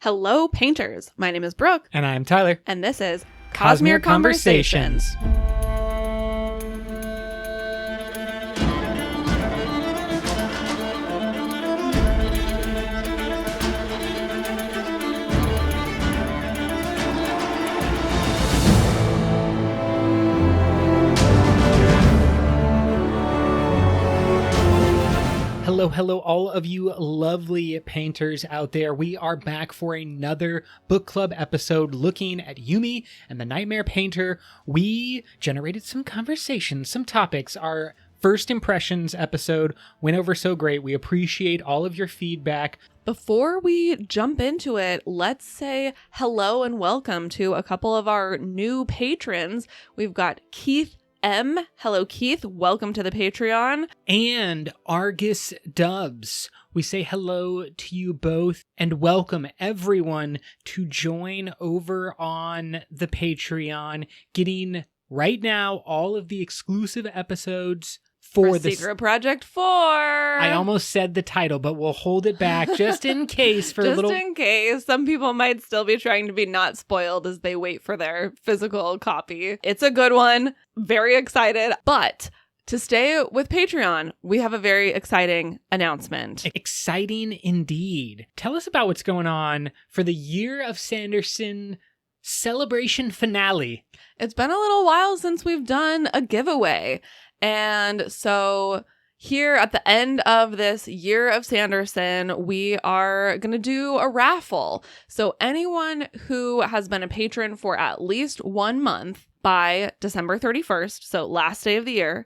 Hello, painters. My name is Brooke. And I'm Tyler. And this is Cosmere Conversations. Hello, all of you lovely painters out there. We are back for another book club episode looking at Yumi and the Nightmare Painter. We generated some conversations, some topics. Our first impressions episode went over so great. We appreciate all of your feedback. Before we jump into it, let's say hello and welcome to a couple of our new patrons. We've got Keith M. Hello, Keith. Welcome to the Patreon. And Argus Dubs. We say hello to you both and welcome everyone to join over on the Patreon, getting right now all of the exclusive episodes for the Secret Project 4. I almost said the title, but we'll hold it back just in case for a little. Just in case. Some people might still be trying to be not spoiled as they wait for their physical copy. It's a good one. Very excited. But to stay with Patreon, we have a very exciting announcement. Exciting indeed. Tell us about what's going on for the Year of Sanderson celebration finale. It's been a little while since we've done a giveaway. And so here at the end of this Year of Sanderson, we are going to do a raffle. So anyone who has been a patron for at least 1 month by December 31st, so last day of the year,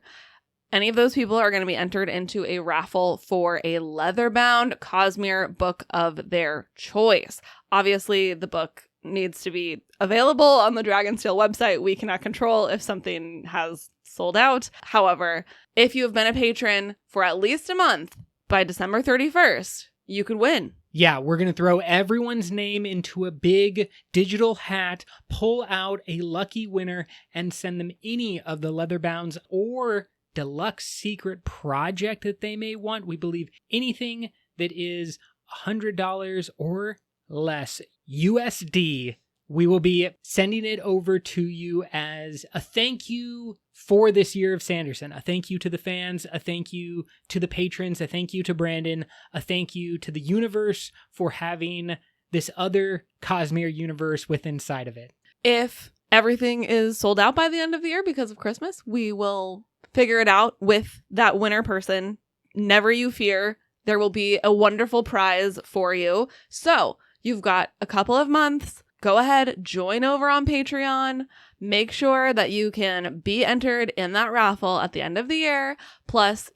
any of those people are going to be entered into a raffle for a leather-bound Cosmere book of their choice. Obviously, the book needs to be available on the Dragonsteel website. We cannot control if something has sold out. However, if you have been a patron for at least a month by December 31st, you could win. Yeah, we're going to throw everyone's name into a big digital hat, pull out a lucky winner, and send them any of the leather bounds or deluxe secret project that they may want. We believe anything that is $100 or less USD, we will be sending it over to you as a thank you for this Year of Sanderson. A thank you to the fans, a thank you to the patrons, a thank you to Brandon, a thank you to the universe for having this other Cosmere universe with inside of it. If everything is sold out by the end of the year because of Christmas, we will figure it out with that winner person. Never you fear. There will be a wonderful prize for you. So you've got a couple of months. Go ahead, join over on Patreon. Make sure that you can be entered in that raffle at the end of the year. Plus,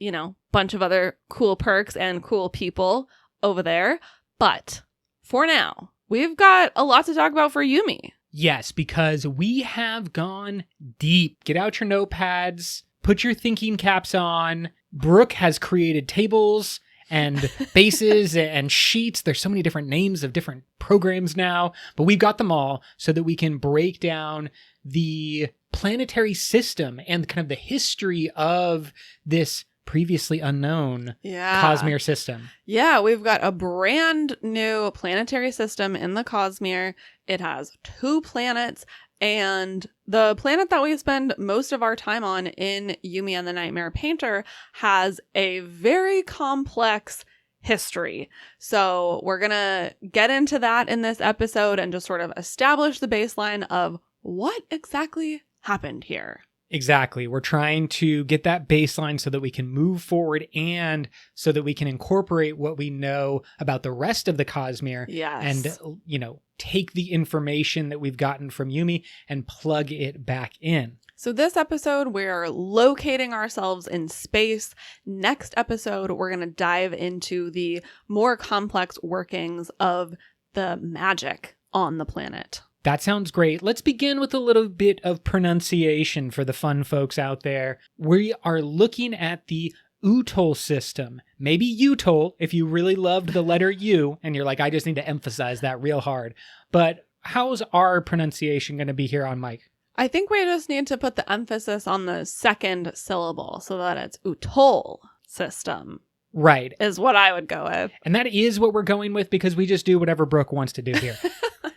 bunch of other cool perks and cool people over there. But for now, we've got a lot to talk about for Yumi. Yes, because we have gone deep. Get out your notepads. Put your thinking caps on. Brooke has created tables and bases and sheets. There's so many different names of different programs now, but we've got them all so that we can break down the planetary system and kind of the history of this previously unknown Cosmere system. Yeah, we've got a brand new planetary system in the Cosmere. It has 2 planets, and the planet that we spend most of our time on in Yumi and the Nightmare Painter has a very complex history. So we're going to get into that in this episode and just sort of establish the baseline of what exactly happened here. Exactly. We're trying to get that baseline so that we can move forward and so that we can incorporate what we know about the rest of the Cosmere. Yes. And, take the information that we've gotten from Yumi and plug it back in. So this episode, we're locating ourselves in space. Next episode, we're going to dive into the more complex workings of the magic on the planet. That sounds great. Let's begin with a little bit of pronunciation for the fun folks out there. We are looking at the Utol system. Maybe Utol if you really loved the letter U and you're like, I just need to emphasize that real hard. But how's our pronunciation going to be here on mic? I think we just need to put the emphasis on the second syllable so that it's Utol system. Right. is what I would go with. And that is what we're going with because we just do whatever Brooke wants to do here.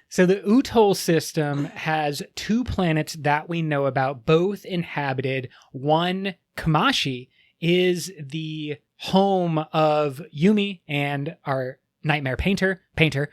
So the Utol system has 2 planets that we know about, both inhabited. One, Kamashi, is the home of Yumi and our Nightmare Painter.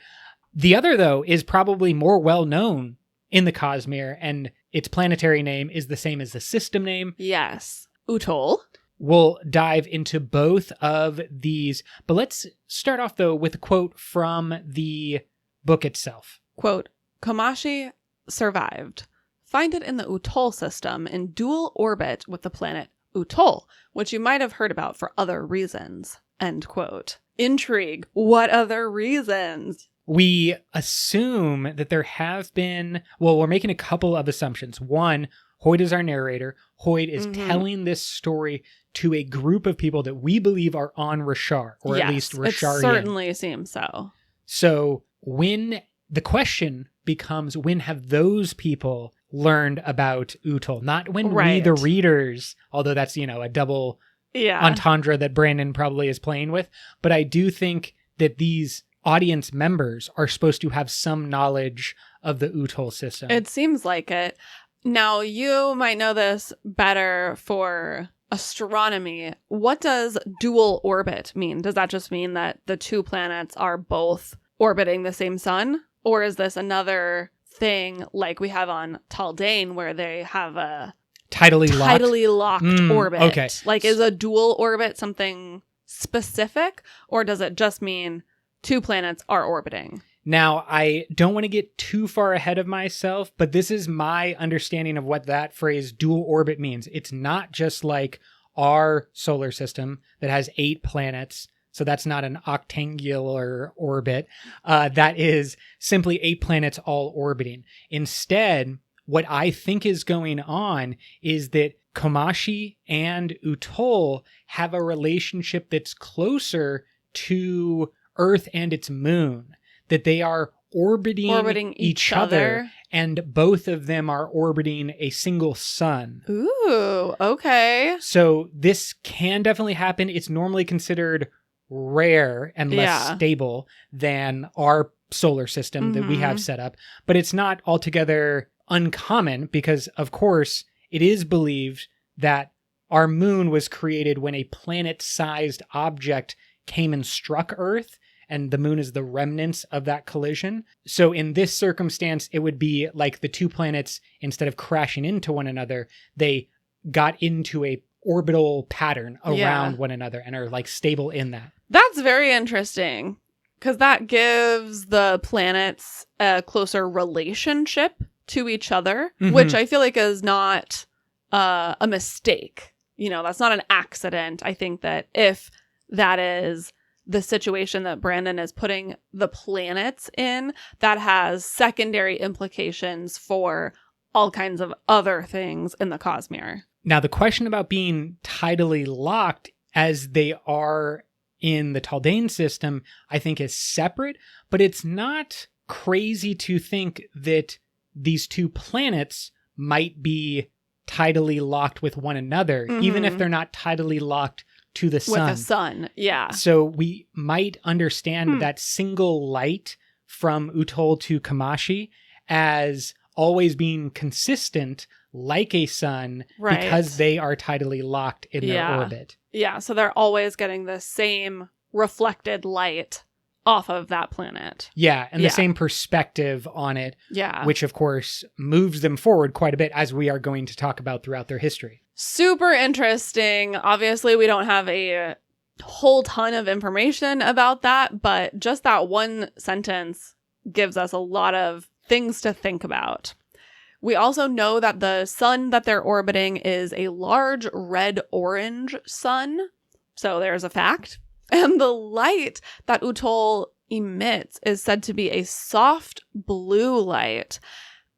The other, though, is probably more well-known in the Cosmere, and its planetary name is the same as the system name. Yes. Utol. We'll dive into both of these, but let's start off, though, with a quote from the book itself. Quote, Kamashi survived. Find it in the Utol system in dual orbit with the planet Utol, which you might have heard about for other reasons. End quote. Intrigue. What other reasons? We assume that there have been, well, we're making a couple of assumptions. One, Hoyt is our narrator. Hoyt is telling this story to a group of people that we believe are on Rashar, or at least Rasharian. It certainly seems so. So when the question becomes, when have those people learned about Utol? Not when we, the readers, although that's, a double entendre that Brandon probably is playing with. But I do think that these audience members are supposed to have some knowledge of the Utol system. It seems like it. Now, you might know this better for astronomy. What does dual orbit mean? Does that just mean that the 2 planets are both orbiting the same sun? Or is this another thing like we have on Taldane where they have a tidally locked orbit? Okay. Like, is a dual orbit something specific? Or does it just mean 2 planets are orbiting? Now, I don't want to get too far ahead of myself, but this is my understanding of what that phrase dual orbit means. It's not just like our solar system that has 8 planets. So that's not an octangular orbit. That is simply 8 planets all orbiting. Instead, what I think is going on is that Kamashi and Utol have a relationship that's closer to Earth and its moon. That they are orbiting each other, and both of them are orbiting a single sun. Ooh, okay. So this can definitely happen. It's normally considered rare and less stable than our solar system that we have set up, but it's not altogether uncommon because, of course, it is believed that our moon was created when a planet-sized object came and struck Earth, and the moon is the remnants of that collision. So in this circumstance, it would be like the 2 planets, instead of crashing into one another, they got into a orbital pattern around one another and are like stable in that. That's very interesting because that gives the planets a closer relationship to each other, which I feel like is not a mistake. That's not an accident. I think that if that is the situation that Brandon is putting the planets in, that has secondary implications for all kinds of other things in the Cosmere. Now, the question about being tidally locked as they are in the Taldane system, I think is separate, but it's not crazy to think that these 2 planets might be tidally locked with one another, even if they're not tidally locked to the sun. With the sun, yeah. So we might understand that single light from Utol to Kamashi as always being consistent like a sun because they are tidally locked in their orbit. Yeah, so they're always getting the same reflected light off of that planet. Yeah, and the same perspective on it, which of course moves them forward quite a bit, as we are going to talk about throughout their history. Super interesting. Obviously, we don't have a whole ton of information about that, but just that one sentence gives us a lot of things to think about. We also know that the sun that they're orbiting is a large red-orange sun. So there's a fact. And the light that Utol emits is said to be a soft blue light.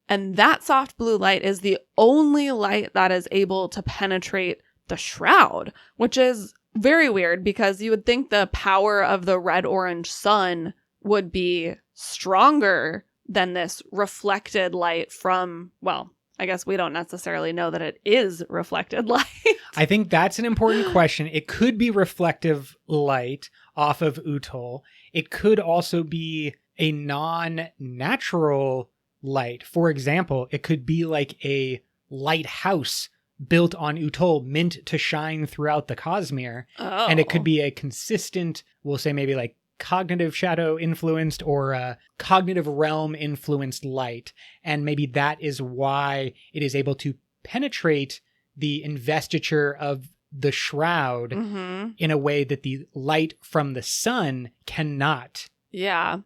And that soft blue light is the only light that is able to penetrate the shroud, which is very weird because you would think the power of the red-orange sun would be stronger than this reflected light from, well, I guess we don't necessarily know that it is reflected light. I think that's an important question. It could be reflective light off of Utol. It could also be a non-natural light. For example, it could be like a lighthouse built on Utol, meant to shine throughout the Cosmere. Oh. And it could be a consistent, we'll say maybe like cognitive shadow influenced or a cognitive realm influenced light. And maybe that is why it is able to penetrate the investiture of the shroud in a way that the light from the sun cannot. Yeah.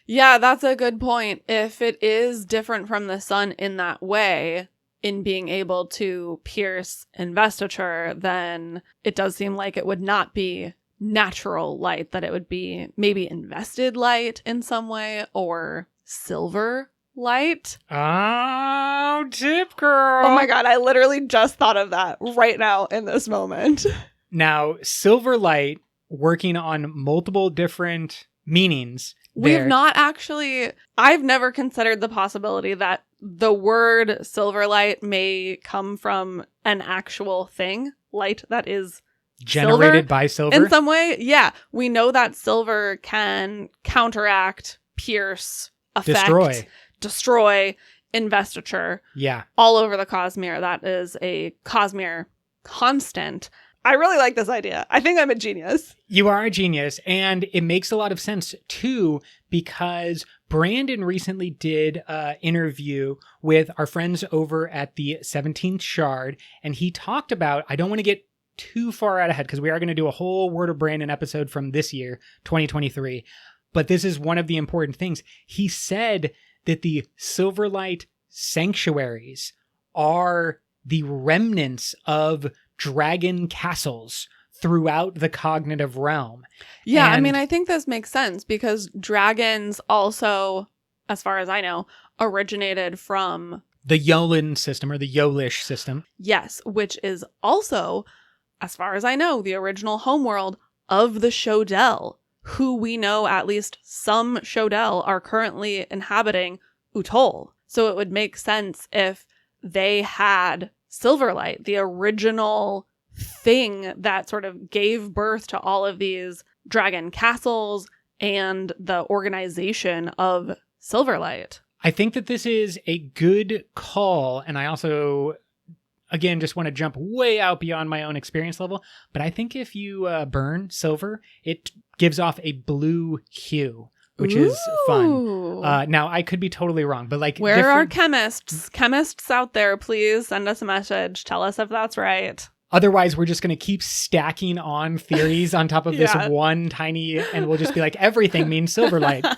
Yeah, that's a good point. If it is different from the sun in that way, in being able to pierce investiture, then it does seem like it would not be natural light, that it would be maybe invested light in some way, or silver light. Oh, tip girl. Oh my god, I literally just thought of that right now in this moment. Now, silver light working on multiple different meanings. We've not actually, I've never considered the possibility that the word silverlight may come from an actual thing, light that is generated by silver in some way. Yeah, we know that silver can counteract, pierce, affect, destroy investiture. Yeah, all over the Cosmere. That is a Cosmere constant. I really like this idea. I think I'm a genius. You are a genius, and it makes a lot of sense too, because Brandon recently did an interview with our friends over at the 17th Shard, and he talked about, I don't want to get too far out ahead because we are going to do a whole Word of Brandon episode from this year, 2023, but this is one of the important things. He said that the Silverlight sanctuaries are the remnants of dragon castles throughout the cognitive realm. Yeah, I mean, I think this makes sense because dragons also, as far as I know, originated from the Yolan system or the Yolish system. Yes, which is also, as far as I know, the original homeworld of the Shodel, who we know at least some Shodel are currently inhabiting Utol. So it would make sense if they had Silverlight, the original thing that sort of gave birth to all of these dragon castles and the organization of Silverlight. I think that this is a good call, and I also, again, just want to jump way out beyond my own experience level, but I think if you burn silver, it gives off a blue hue, which is fun. Now, I could be totally wrong, but like... Where are chemists? Chemists out there, please send us a message. Tell us if that's right. Otherwise, we're just going to keep stacking on theories on top of this one tiny, and we'll just be like, everything means Silverlight.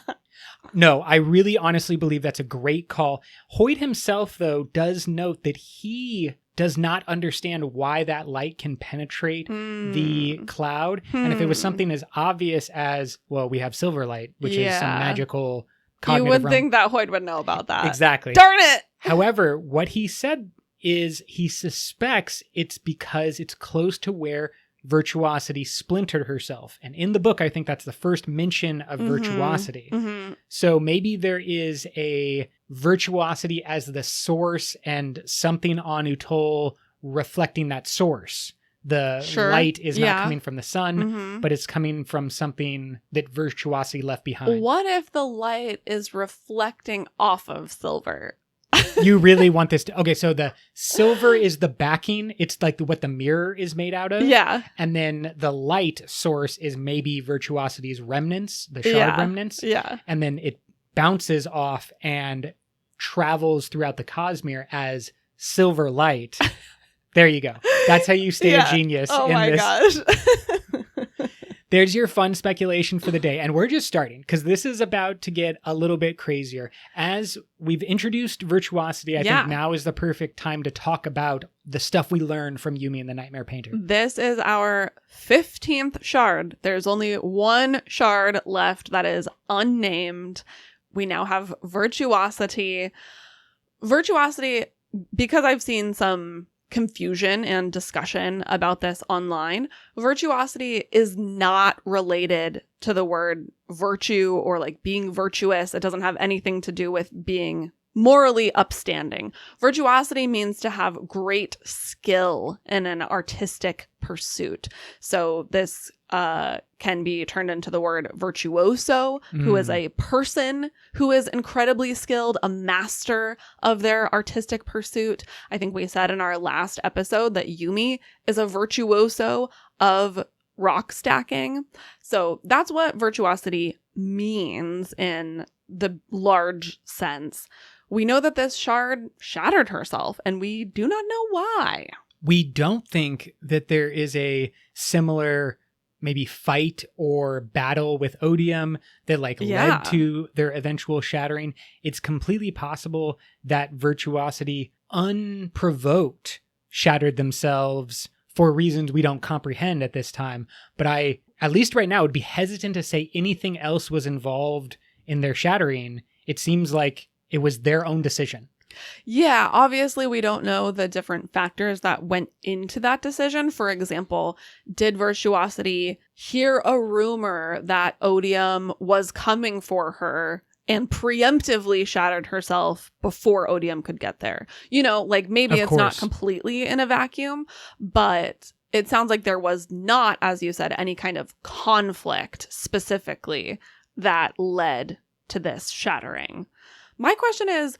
No, I really honestly believe that's a great call. Hoyt himself, though, does note that he does not understand why that light can penetrate the cloud. And if it was something as obvious as, well, we have Silverlight, which is some magical cognitive You would realm. think that Hoyt would know about that. Exactly. Darn it! However, what he said is he suspects it's because it's close to where Virtuosity splintered herself. And in the book, I think that's the first mention of Virtuosity. So maybe there is a Virtuosity as the source and something on Utol reflecting that source. The light is not coming from the sun, but it's coming from something that Virtuosity left behind. What if the light is reflecting off of silver? You really want this to... Okay, so the silver is the backing. It's like what the mirror is made out of. Yeah. And then the light source is maybe Virtuosity's remnants, the shard remnants. Yeah. And then it bounces off and travels throughout the Cosmere as silver light. There you go. That's how you stay a genius in this. Oh my gosh. There's your fun speculation for the day. And we're just starting because this is about to get a little bit crazier. As we've introduced Virtuosity, I think now is the perfect time to talk about the stuff we learned from Yumi and the Nightmare Painter. This is our 15th shard. There's only one shard left that is unnamed. We now have Virtuosity. Virtuosity, because I've seen some confusion and discussion about this online, Virtuosity is not related to the word virtue or like being virtuous. It doesn't have anything to do with being morally upstanding. Virtuosity means to have great skill in an artistic pursuit. So this can be turned into the word virtuoso, who is a person who is incredibly skilled, a master of their artistic pursuit. I think we said in our last episode that Yumi is a virtuoso of rock stacking. So that's what virtuosity means in the large sense. We know that this shard shattered herself, and we do not know why. We don't think that there is a similar maybe fight or battle with Odium that led to their eventual shattering. It's completely possible that Virtuosity unprovoked shattered themselves for reasons we don't comprehend at this time. But I, at least right now, would be hesitant to say anything else was involved in their shattering. It seems like it was their own decision. Yeah, obviously we don't know the different factors that went into that decision. For example, did Virtuosity hear a rumor that Odium was coming for her and preemptively shattered herself before Odium could get there? You know, maybe it's not completely in a vacuum, but it sounds like there was not, as you said, any kind of conflict specifically that led to this shattering. My question is,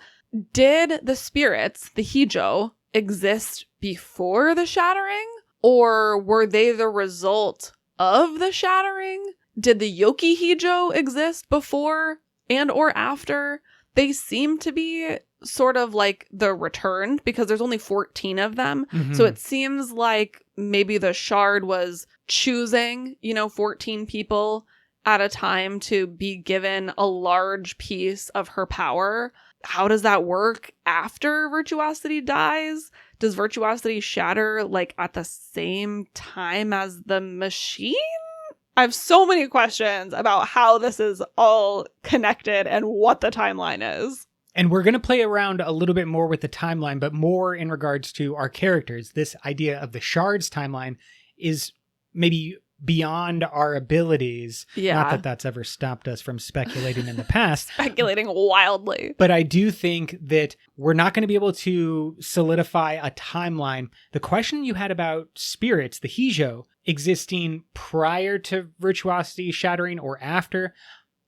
did the spirits, the Hijo, exist before the shattering? Or were they the result of the shattering? Did the Yoki Hijo exist before and or after? They seem to be sort of like the returned, because there's only 14 of them. Mm-hmm. So it seems like maybe the shard was choosing, 14 people at a time to be given a large piece of her power. How does that work after Virtuosity dies? Does Virtuosity shatter at the same time as the machine? I have so many questions about how this is all connected and what the timeline is. And we're going to play around a little bit more with the timeline, but more in regards to our characters. This idea of the shards timeline is maybe beyond our abilities. Yeah. Not that that's ever stopped us from speculating in the past. Speculating wildly. But I do think that we're not going to be able to solidify a timeline. The question you had about spirits, the Hijo, existing prior to Virtuosity shattering or after,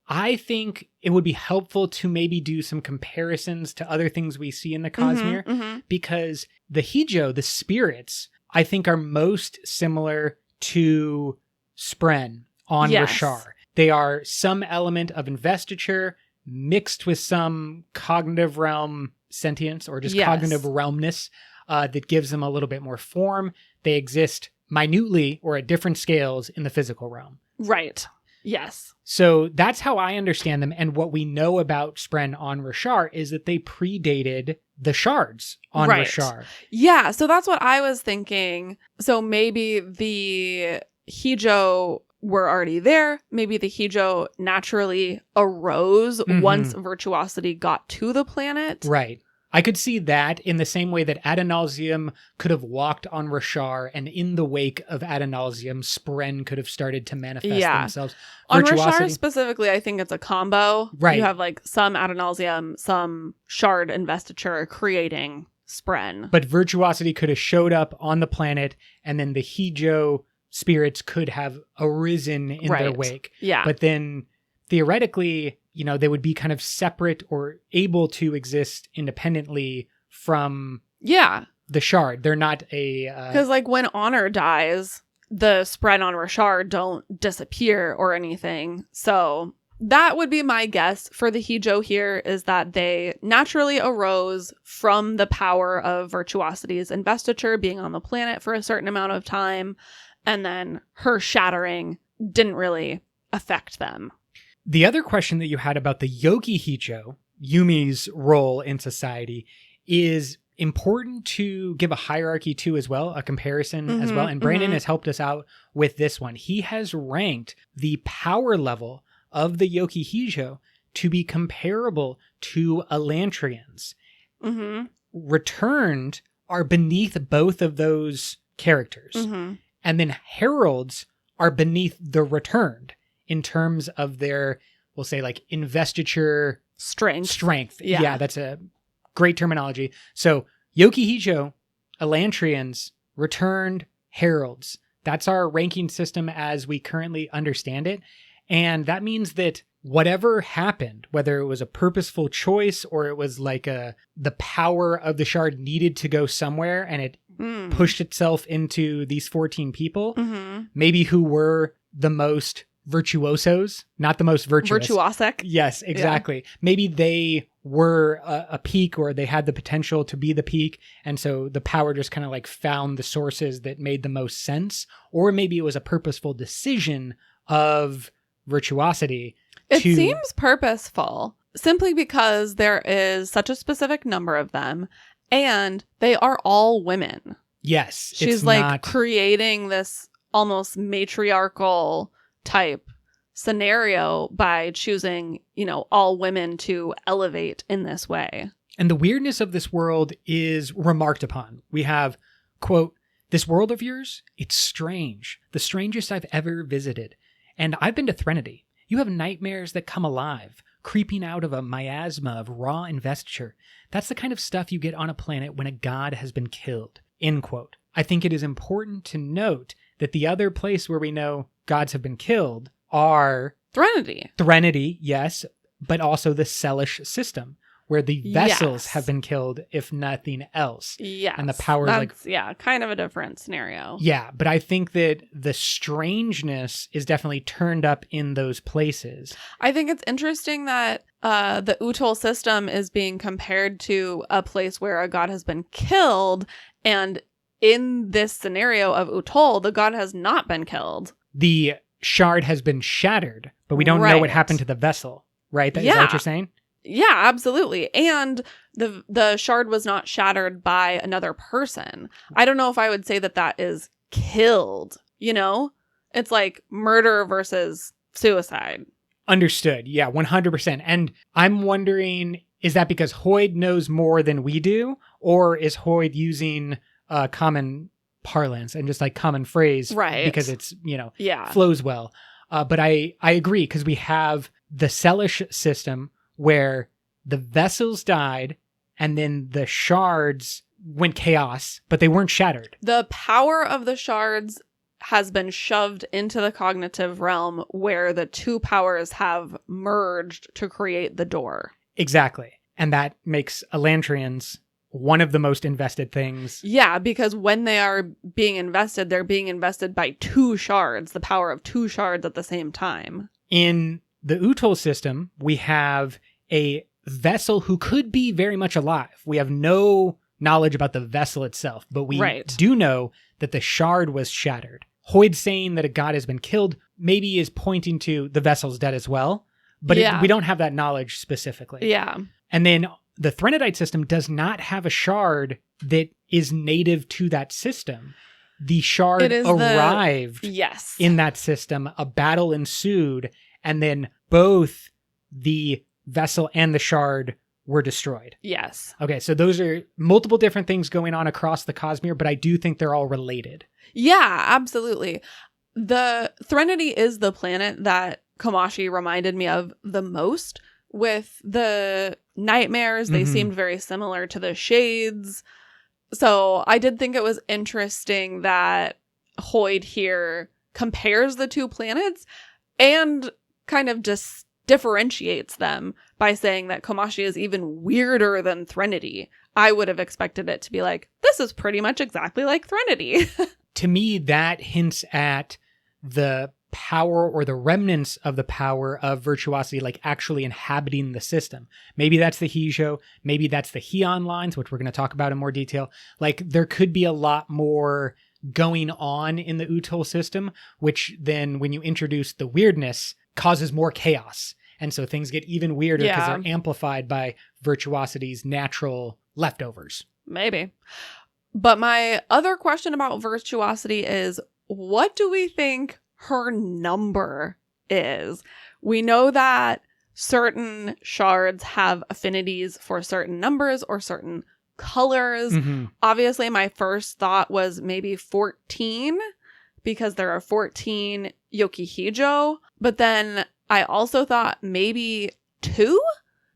I think it would be helpful to maybe do some comparisons to other things we see in the Cosmere, because the Hijo, the spirits, I think are most similar to Spren on Rashar. They are some element of investiture mixed with some cognitive realm sentience or just cognitive realmness that gives them a little bit more form. They exist minutely or at different scales in the physical realm. Right. Yes. So that's how I understand them. And what we know about Spren on Rashar is that they predated the shards on Rashar. Yeah, so that's what I was thinking. So maybe the Hijo were already there. Maybe the Hijo naturally arose once Virtuosity got to the planet. Right. I could see that in the same way that Adonalsium could have walked on Rashar, and in the wake of Adonalsium, Spren could have started to manifest themselves. On Rashar specifically, I think it's a combo. Right. You have some Adonalsium, some shard investiture creating Spren. But Virtuosity could have showed up on the planet, and then the Hijo spirits could have arisen in their wake. Yeah. But then theoretically, they would be kind of separate or able to exist independently from the shard. They're not a... Because when Honor dies, the Spren on Rashar don't disappear or anything. So that would be my guess for the Hijo here, is that they naturally arose from the power of Virtuosity's investiture being on the planet for a certain amount of time. And then her shattering didn't really affect them. The other question that you had about the Yoki Hijo, Yumi's role in society, is important to give a hierarchy to as well, a comparison as well. And Brandon has helped us out with this one. He has ranked the power level of the Yoki Hijo to be comparable to Elantrians. Returned are beneath both of those characters. And then heralds are beneath the returned in terms of their, we'll say investiture strength. Yeah, that's a Great terminology. So Yokihijo, Elantrians, returned heralds. That's our ranking system as we currently understand it. And that means that whatever happened, whether it was a purposeful choice or it was like the power of the shard needed to go somewhere and it pushed itself into these 14 people, maybe who were the most virtuosos, not the most virtuous. Virtuosic. Yes, exactly. Yeah. Maybe they were a peak, or they had the potential to be the peak. And so the power just kind of like found the sources that made the most sense. Or maybe it was a purposeful decision of virtuosity. It seems purposeful simply because there is such a specific number of them and they are all women. Yes. She's like creating this almost matriarchal type scenario by choosing, all women to elevate in this way. And the weirdness of this world is remarked upon. We have, quote, "This world of yours, it's strange, the strangest I've ever visited. And I've been to Threnody. You have nightmares that come alive, creeping out of a miasma of raw investiture. That's the kind of stuff you get on a planet when a god has been killed." End quote. I think it is important to note that the other place where we know gods have been killed are Threnody, yes, but also the Celish system, where the vessels have been killed, if nothing else. Yes. And the power is kind of a different scenario. Yeah, but I think that the strangeness is definitely turned up in those places. I think it's interesting that the Utol system is being compared to a place where a god has been killed, and in this scenario of Utol, the god has not been killed. The shard has been shattered, but we don't know what happened to the vessel, right? Is that what you're saying? Yeah, absolutely. And the shard was not shattered by another person. I don't know if I would say that is killed, It's like murder versus suicide. Understood. Yeah, 100%. And I'm wondering, is that because Hoyd knows more than we do? Or is Hoyd using common parlance and just like common phrase, right? Because it's, flows well. But I agree, because we have the Celish system where the vessels died and then the shards went chaos, but they weren't shattered. The power of the shards has been shoved into the cognitive realm where the two powers have merged to create the door. Exactly. And that makes Elantrians one of the most invested things. Yeah, because when they are being invested, they're being invested by two shards, the power of two shards at the same time. In the Utol system, we have a vessel who could be very much alive. We have no knowledge about the vessel itself, but we do know that the shard was shattered. Hoyd saying that a god has been killed maybe is pointing to the vessel's dead as well, but we don't have that knowledge specifically. Yeah. And then the Threnodite system does not have a shard that is native to that system. The shard arrived in that system, a battle ensued, and then both the vessel and the shard were destroyed. Yes. Okay, so those are multiple different things going on across the Cosmere, but I do think they're all related. Yeah, absolutely. The Threnody is the planet that Komashi reminded me of the most. With the nightmares, they seemed very similar to the shades. So I did think it was interesting that Hoyd here compares the two planets and kind of just differentiates them by saying that Komashi is even weirder than Threnody. I would have expected it to be like, this is pretty much exactly like Threnody. To me, that hints at the power or the remnants of the power of virtuosity, like actually inhabiting the system. Maybe that's the Hijo, maybe that's the Heian lines, which we're going to talk about in more detail. Like there could be a lot more going on in the Utol system, which then when you introduce the weirdness causes more chaos. And so things get even weirder because they're amplified by virtuosity's natural leftovers. Maybe. But my other question about virtuosity is, what do we think her number is? We know that certain shards have affinities for certain numbers or certain colors. Obviously, my first thought was maybe 14 because there are 14 Yokihijo. But then I also thought maybe 2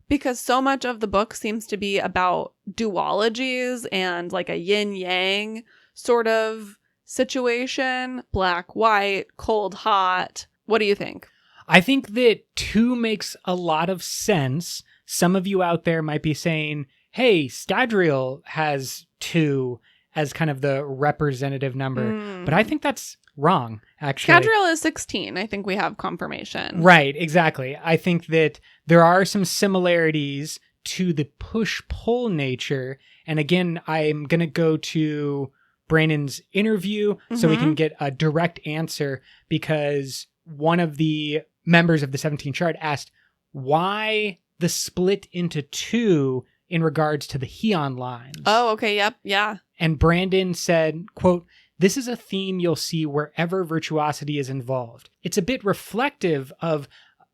Because so much of the book seems to be about duologies and like a yin-yang sort of situation. Black, white, cold, hot. What do you think? I think that 2 makes a lot of sense. Some of you out there might be saying, hey, Scadrial has 2 as kind of the representative number. But I think that's wrong, actually. Scadrial is 16. I think we have confirmation. Right, exactly. I think that there are some similarities to the push-pull nature. And again, I'm going to go to Brandon's interview so we can get a direct answer, because one of the members of the 17 chart asked why the split into 2 in regards to the Heon lines. Oh, okay. Yep. Yeah. And Brandon said, quote, "This is a theme you'll see wherever virtuosity is involved. It's a bit reflective of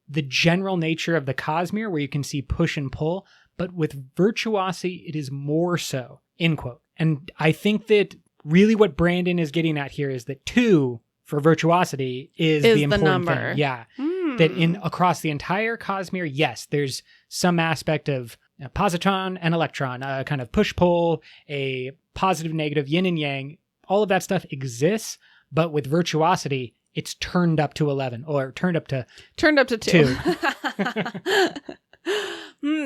the general nature of the Cosmere, where you can see push and pull, but with virtuosity, it is more so," end quote. And I think that really what Brandon is getting at here is that 2 for virtuosity is the important number. thing. Yeah. That across the entire Cosmere, yes, there's some aspect of a positron and electron, a kind of push-pull, a positive, negative, yin and yang. All of that stuff exists, but with virtuosity, it's turned up to 11 or turned up to 2.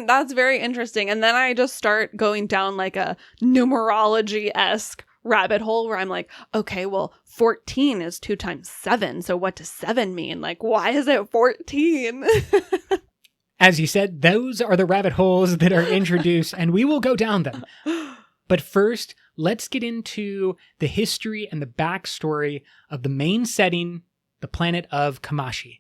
That's very interesting. And then I just start going down like a numerology-esque rabbit hole where I'm like, okay, well, 14 is 2 times 7. So what does 7 mean? Like, why is it 14? As you said, those are the rabbit holes that are introduced, and we will go down them. But first, let's get into the history and the backstory of the main setting, the planet of Kamashi.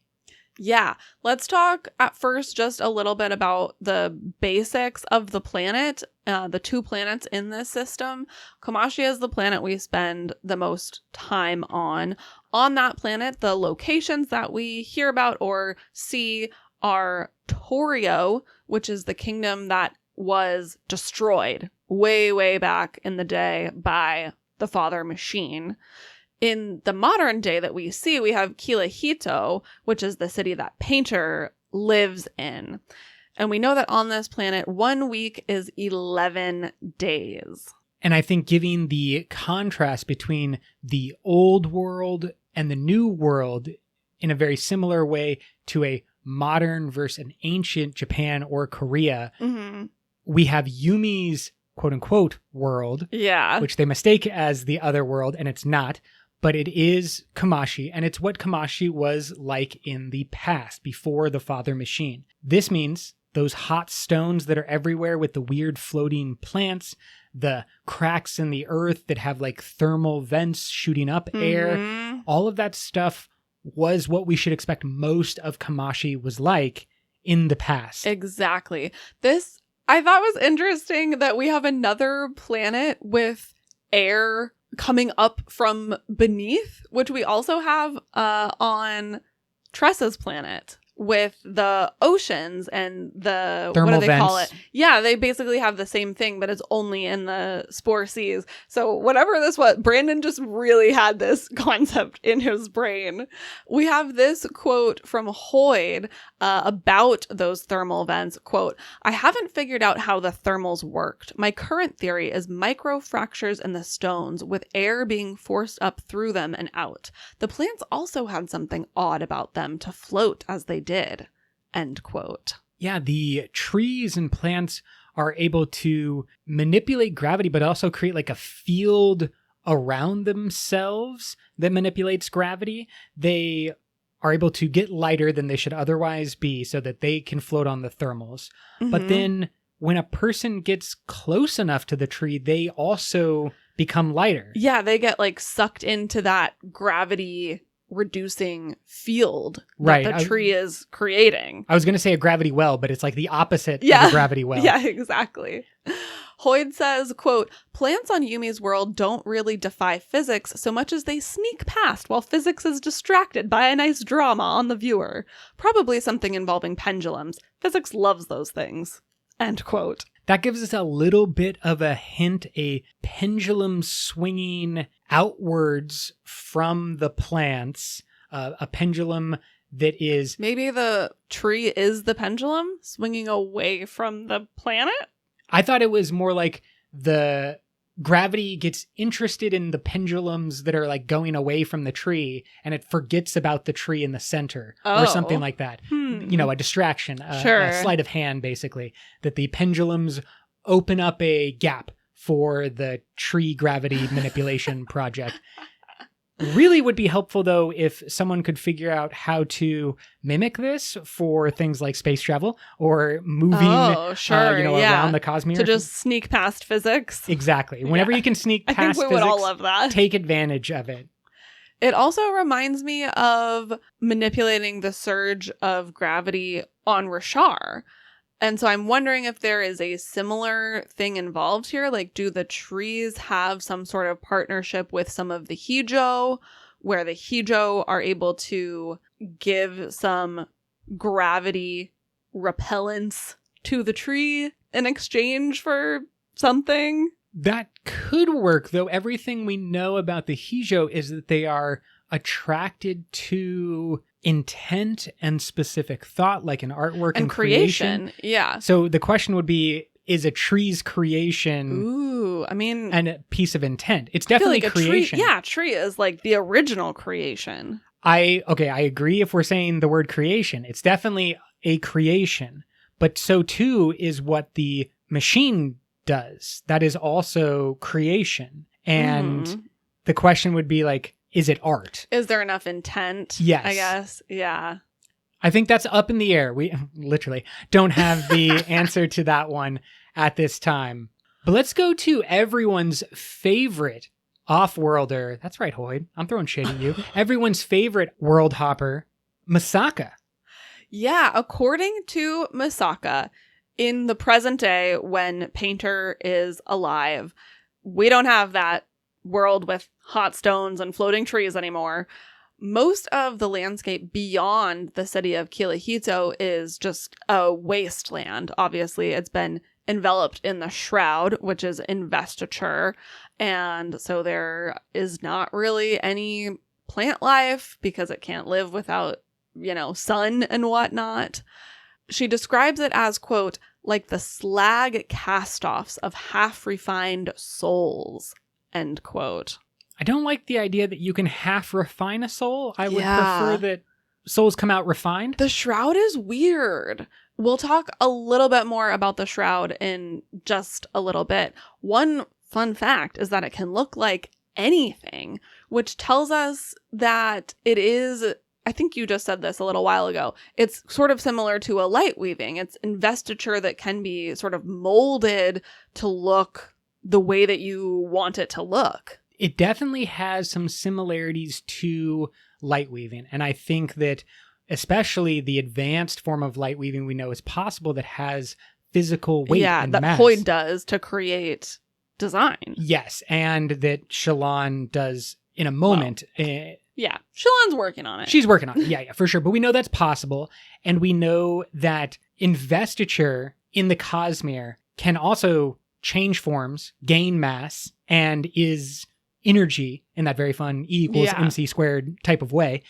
Yeah, let's talk at first just a little bit about the basics of the planet, the 2 planets in this system. Kamashi is the planet we spend the most time on. On that planet, the locations that we hear about or see are Torio, which is the kingdom that was destroyed way, way back in the day by the Father Machine. In the modern day that we see, we have Kilahito, which is the city that Painter lives in. And we know that on this planet, 1 week is 11 days. And I think giving the contrast between the old world and the new world in a very similar way to a modern versus an ancient Japan or Korea, we have Yumi's quote-unquote world, which they mistake as the other world, and it's not. But it is Kamashi, and it's what Kamashi was like in the past, before the Father Machine. This means those hot stones that are everywhere with the weird floating plants, the cracks in the earth that have like thermal vents shooting up air, all of that stuff was what we should expect most of Kamashi was like in the past. Exactly. This, I thought, was interesting that we have another planet with air coming up from beneath, which we also have on Tressa's planet with the oceans and the thermal what do they vents. call it? Yeah, they basically have the same thing, but it's only in the spore seas. So whatever this was, Brandon just really had this concept in his brain. We have this quote from Hoyd about those thermal vents. Quote, "I haven't figured out how the thermals worked. My current theory is micro fractures in the stones with air being forced up through them and out. The plants also had something odd about them to float as they did." End quote. Yeah, the trees and plants are able to manipulate gravity, but also create like a field around themselves that manipulates gravity. They are able to get lighter than they should otherwise be so that they can float on the thermals. But then when a person gets close enough to the tree, they also become lighter. Yeah, they get like sucked into that gravity reducing field that the tree is creating. I was going to say a gravity well, but it's like the opposite of a gravity well. Yeah, exactly. Hoyd says, quote, "Plants on Yumi's world don't really defy physics so much as they sneak past while physics is distracted by a nice drama on the viewer. Probably something involving pendulums. Physics loves those things." End quote. That gives us a little bit of a hint, a pendulum swinging outwards from the plants, a pendulum that is... Maybe the tree is the pendulum swinging away from the planet? I thought it was more like the gravity gets interested in the pendulums that are like going away from the tree, and it forgets about the tree in the center or something like that. You know, a distraction, a sleight of hand, basically, that the pendulums open up a gap for the tree gravity manipulation project. Really would be helpful, though, if someone could figure out how to mimic this for things like space travel or moving around the Cosmere. To just sneak past physics. Exactly. Whenever you can sneak past physics, I think we would all love that. Take advantage of it. It also reminds me of manipulating the surge of gravity on Rashar. And so I'm wondering if there is a similar thing involved here. Like, do the trees have some sort of partnership with some of the Hijo, where the Hijo are able to give some gravity repellence to the tree in exchange for something? That could work, though. Everything we know about the Hijo is that they are attracted to intent and specific thought, like an artwork and creation. Yeah. So the question would be, is a tree's creation and a piece of intent? It's definitely like creation. Tree is like the original creation. I agree if we're saying the word creation. It's definitely a creation. But so too is what the machine does. That is also creation. And the question would be like, is it art? Is there enough intent? Yes. I guess. Yeah. I think that's up in the air. We literally don't have the answer to that one at this time. But let's go to everyone's favorite off-worlder. That's right, Hoyd. I'm throwing shade at you. Everyone's favorite world hopper, Misaka. Yeah, according to Misaka, in the present day when Painter is alive, we don't have that world with hot stones and floating trees anymore. Most of the landscape beyond the city of Kirihito is just a wasteland. Obviously, it's been enveloped in the shroud, which is investiture. And so there is not really any plant life because it can't live without, sun and whatnot. She describes it as, quote, like the slag cast-offs of half-refined souls, end quote. I don't like the idea that you can half refine a soul. I would prefer that souls come out refined. The shroud is weird. We'll talk a little bit more about the shroud in just a little bit. One fun fact is that it can look like anything, which tells us that it is, I think you just said this a little while ago, it's sort of similar to a light weaving. It's investiture that can be sort of molded to look the way that you want it to look. It definitely has some similarities to light weaving. And I think that especially the advanced form of light weaving we know is possible that has physical weight and mass. Yeah, that Hoyd does to create design. Yes, and that Shalon does in a moment. Yeah, Shalon's working on it. She's working on it, yeah, for sure. But we know that's possible. And we know that investiture in the Cosmere can also change forms, gain mass, and is energy in that very fun E equals MC squared type of way,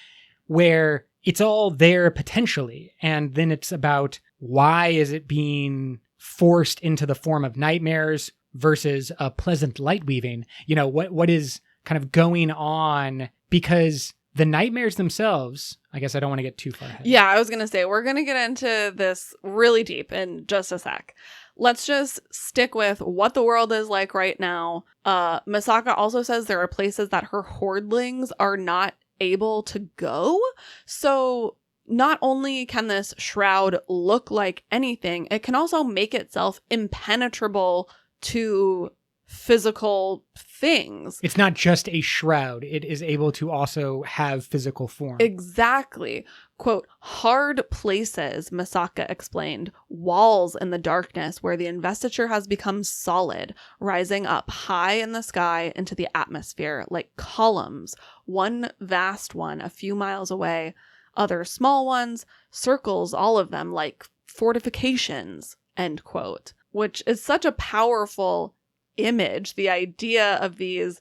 where it's all there potentially. And then it's about why is it being forced into the form of nightmares versus a pleasant light weaving? What is kind of going on? Because the nightmares themselves, I guess I don't want to get too far ahead. Yeah, I was going to say, we're going to get into this really deep in just a sec. Let's just stick with what the world is like right now. Misaka also says there are places that her hordlings are not able to go. So not only can this shroud look like anything, it can also make itself impenetrable to physical things. It's not just a shroud. It is able to also have physical form. Exactly. Quote, hard places, Misaka explained, walls in the darkness where the investiture has become solid, rising up high in the sky into the atmosphere like columns, one vast one a few miles away, other small ones, circles, all of them like fortifications, end quote, which is such a powerful image, the idea of these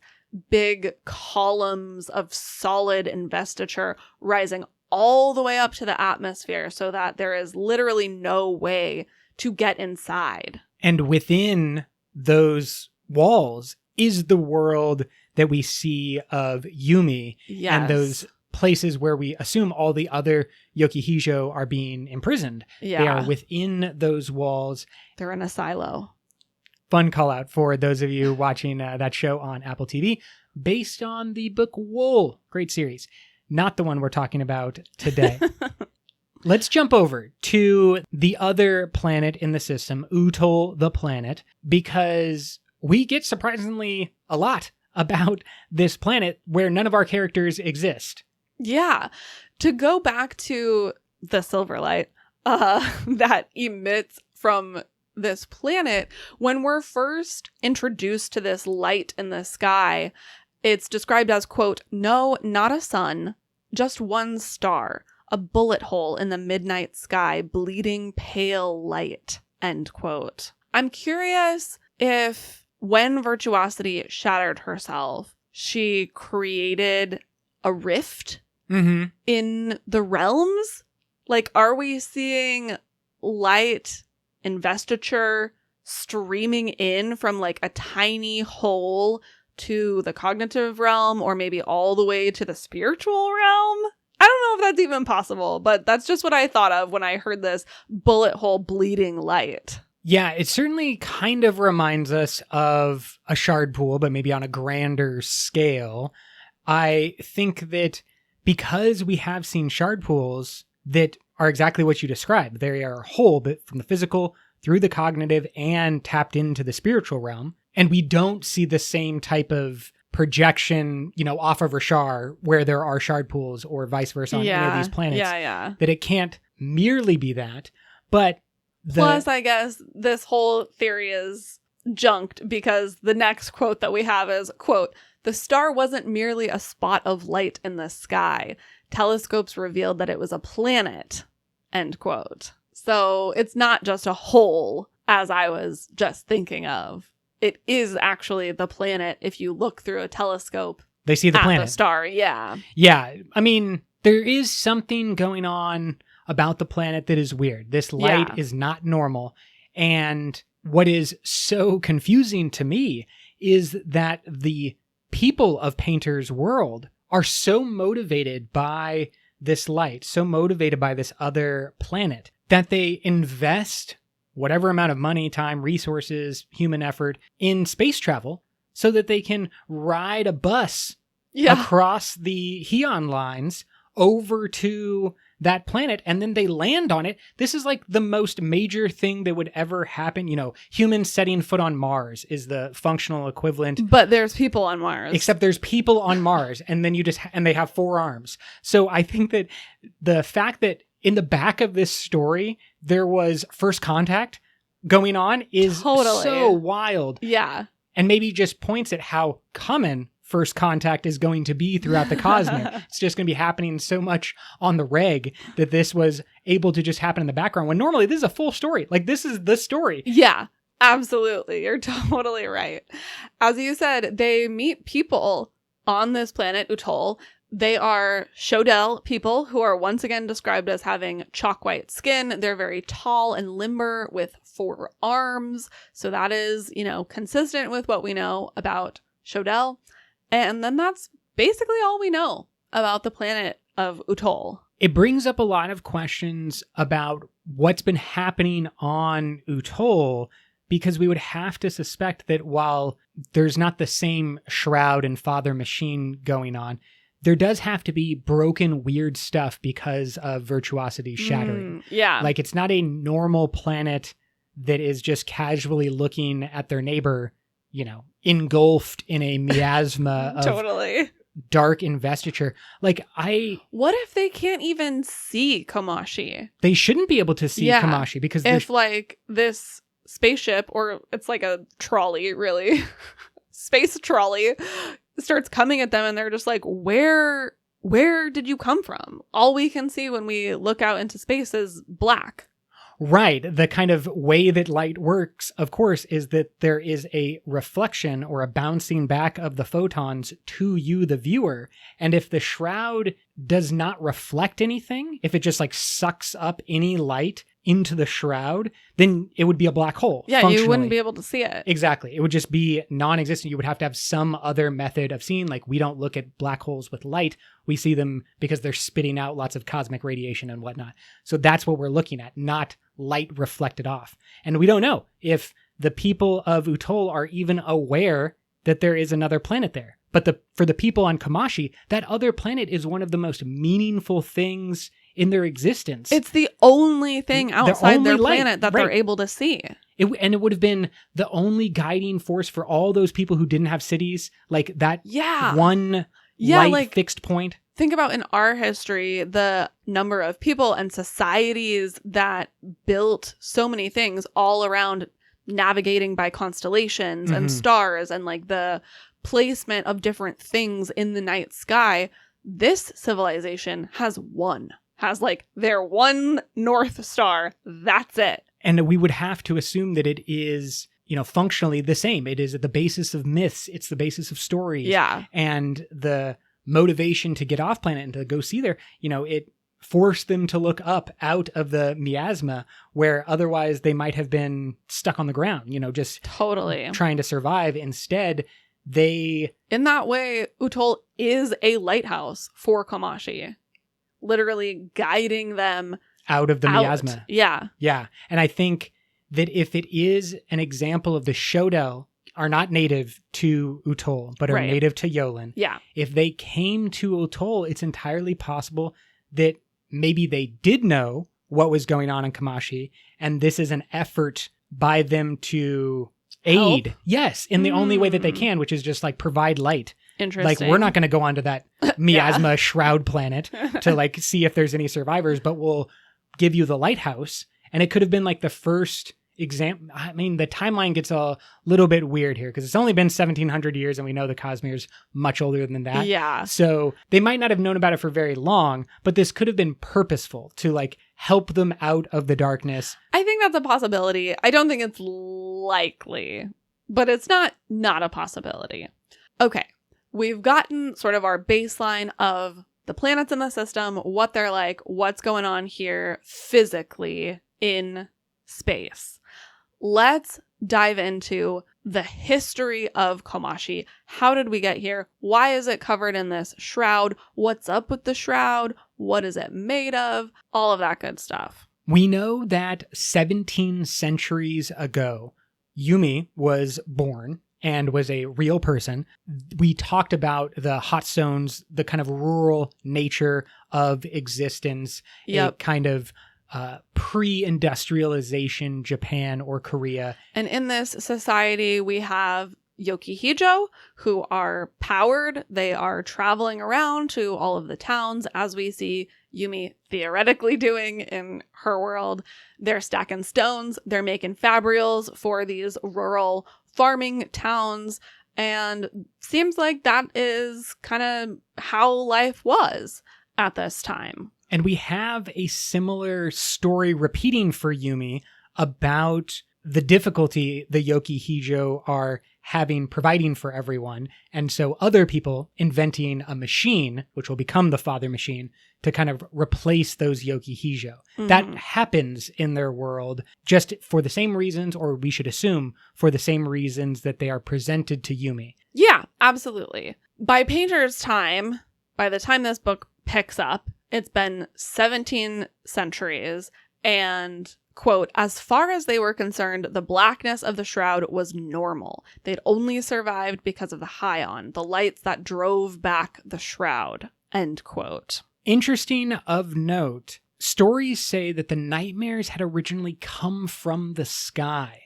big columns of solid investiture rising all the way up to the atmosphere so that there is literally no way to get inside. And within those walls is the world that we see of Yumi. Yes. And those places where we assume all the other Yokihijo are being imprisoned. Yeah. They are within those walls. They're in a silo. Fun call out for those of you watching that show on Apple TV, based on the book Wool. Great series. Not the one we're talking about today. Let's jump over to the other planet in the system, Utol the planet, because we get surprisingly a lot about this planet where none of our characters exist. Yeah. To go back to the silver light that emits from this planet, when we're first introduced to this light in the sky, it's described as, quote, "No, not a sun, just one star, a bullet hole in the midnight sky, bleeding pale light," end quote. I'm curious if when Virtuosity shattered herself, she created a rift in the realms? Like, are we seeing light investiture streaming in from like a tiny hole to the cognitive realm, or maybe all the way to the spiritual realm? I don't know if that's even possible, but that's just what I thought of when I heard this bullet hole bleeding light. Yeah, it certainly kind of reminds us of a shard pool, but maybe on a grander scale. I think that because we have seen shard pools that are exactly what you described, they are whole, but from the physical through the cognitive and tapped into the spiritual realm. And we don't see the same type of projection, off of Rashar where there are shard pools or vice versa on any of these planets. Yeah. That it can't merely be that. But plus, I guess this whole theory is junked because the next quote that we have is, quote, "The star wasn't merely a spot of light in the sky. Telescopes revealed that it was a planet," end quote. So it's not just a hole, as I was just thinking of. It is actually the planet if you look through a telescope. They see the planet. The star, yeah. Yeah, I mean, there is something going on about the planet that is weird. This light is not normal. And what is so confusing to me is that the people of Painter's world are so motivated by this light, so motivated by this other planet, that they invest whatever amount of money, time, resources, human effort in space travel so that they can ride a bus across the Heon lines over to that planet, and then they land on it. This is like the most major thing that would ever happen. Humans setting foot on Mars is the functional equivalent. But there's people on Mars. Except there's people on Mars, and then and they have 4 arms. So I think that the fact that in the back of this story, there was first contact going on is so wild. Yeah. And maybe just points at how common first contact is going to be throughout the Cosmere. It's just going to be happening so much on the reg that this was able to just happen in the background, when normally this is a full story. Like, this is the story. Yeah, absolutely. You're totally right. As you said, they meet people on this planet, Utol. They are Shodel people who are once again described as having chalk white skin. They're very tall and limber with 4 arms. So that is, consistent with what we know about Shodel. And then that's basically all we know about the planet of Utol. It brings up a lot of questions about what's been happening on Utol, because we would have to suspect that while there's not the same Shroud and Father Machine going on, there does have to be broken, weird stuff because of Virtuosity shattering. Yeah. Like, it's not a normal planet that is just casually looking at their neighbor, engulfed in a miasma of totally dark investiture. Like, what if they can't even see Komashi? They shouldn't be able to see Komashi, because if like this spaceship, or it's like a trolley, really, space trolley, starts coming at them and they're just like, where did you come from? All we can see when we look out into space is black. Right. The kind of way that light works, of course, is that there is a reflection or a bouncing back of the photons to you, the viewer. And if the shroud does not reflect anything, if it just like sucks up any light into the shroud, then it would be a black hole. Yeah, you wouldn't be able to see it. Exactly. It would just be non-existent. You would have to have some other method of seeing. Like, we don't look at black holes with light. We see them because they're spitting out lots of cosmic radiation and whatnot. So that's what we're looking at, not light reflected off. And we don't know if the people of Utol are even aware that there is another planet there. But for the people on Kamashi, that other planet is one of the most meaningful things in their existence. It's the only thing outside their planet that they're able to see. And it would have been the only guiding force for all those people who didn't have cities, like that one light fixed point. Think about in our history, the number of people and societies that built so many things all around navigating by constellations and stars and like the placement of different things in the night sky. This civilization has like their one North Star. That's it. And we would have to assume that it is, functionally the same. It is at the basis of myths. It's the basis of stories. Yeah. And the motivation to get off planet and to go see there, it forced them to look up out of the miasma where otherwise they might have been stuck on the ground, just totally trying to survive. Instead, in that way, Utol is a lighthouse for Kamashi, literally guiding them out of the miasma. Yeah. Yeah. And I think that if it is an example of the Shodel are not native to Utol, but are native to Yolen. Yeah. If they came to Utol, it's entirely possible that maybe they did know what was going on in Kamashi, and this is an effort by them to aid. Help? Yes, in the only way that they can, which is just like provide light. Interesting. Like, we're not going to go onto that miasma shroud planet to like see if there's any survivors, but we'll give you the lighthouse. And it could have been like the first example. I mean, the timeline gets a little bit weird here because it's only been 1700 years and we know the Cosmere's much older than that. Yeah. So they might not have known about it for very long, but this could have been purposeful to like help them out of the darkness. I think that's a possibility. I don't think it's likely, but it's not a possibility. Okay. We've gotten sort of our baseline of the planets in the system, what they're like, what's going on here physically in space. Let's dive into the history of Kamashi. How did we get here? Why is it covered in this shroud? What's up with the shroud? What is it made of? All of that good stuff. We know that 17 centuries ago, Yumi was born and was a real person. We talked about the hot zones, the kind of rural nature of existence, a kind of pre-industrialization Japan or Korea. And in this society, we have Yokihijo, who are powered. They are traveling around to all of the towns, as we see Yumi theoretically doing in her world. They're stacking stones. They're making fabrials for these rural farming towns. And seems like that is kind of how life was at this time. And we have a similar story repeating for Yumi about the difficulty the Yokihijo are providing for everyone. And so other people inventing a machine, which will become the father machine, to kind of replace those Yokihijo. Mm-hmm. That happens in their world just for the same reasons, or we should assume for the same reasons that they are presented to Yumi. Yeah, absolutely. By Painter's time, by the time this book picks up, it's been 17 centuries, and, quote, as far as they were concerned, the blackness of the shroud was normal. They'd only survived because of the Hyon, the lights that drove back the shroud, end quote. Interesting of note, stories say that the nightmares had originally come from the sky.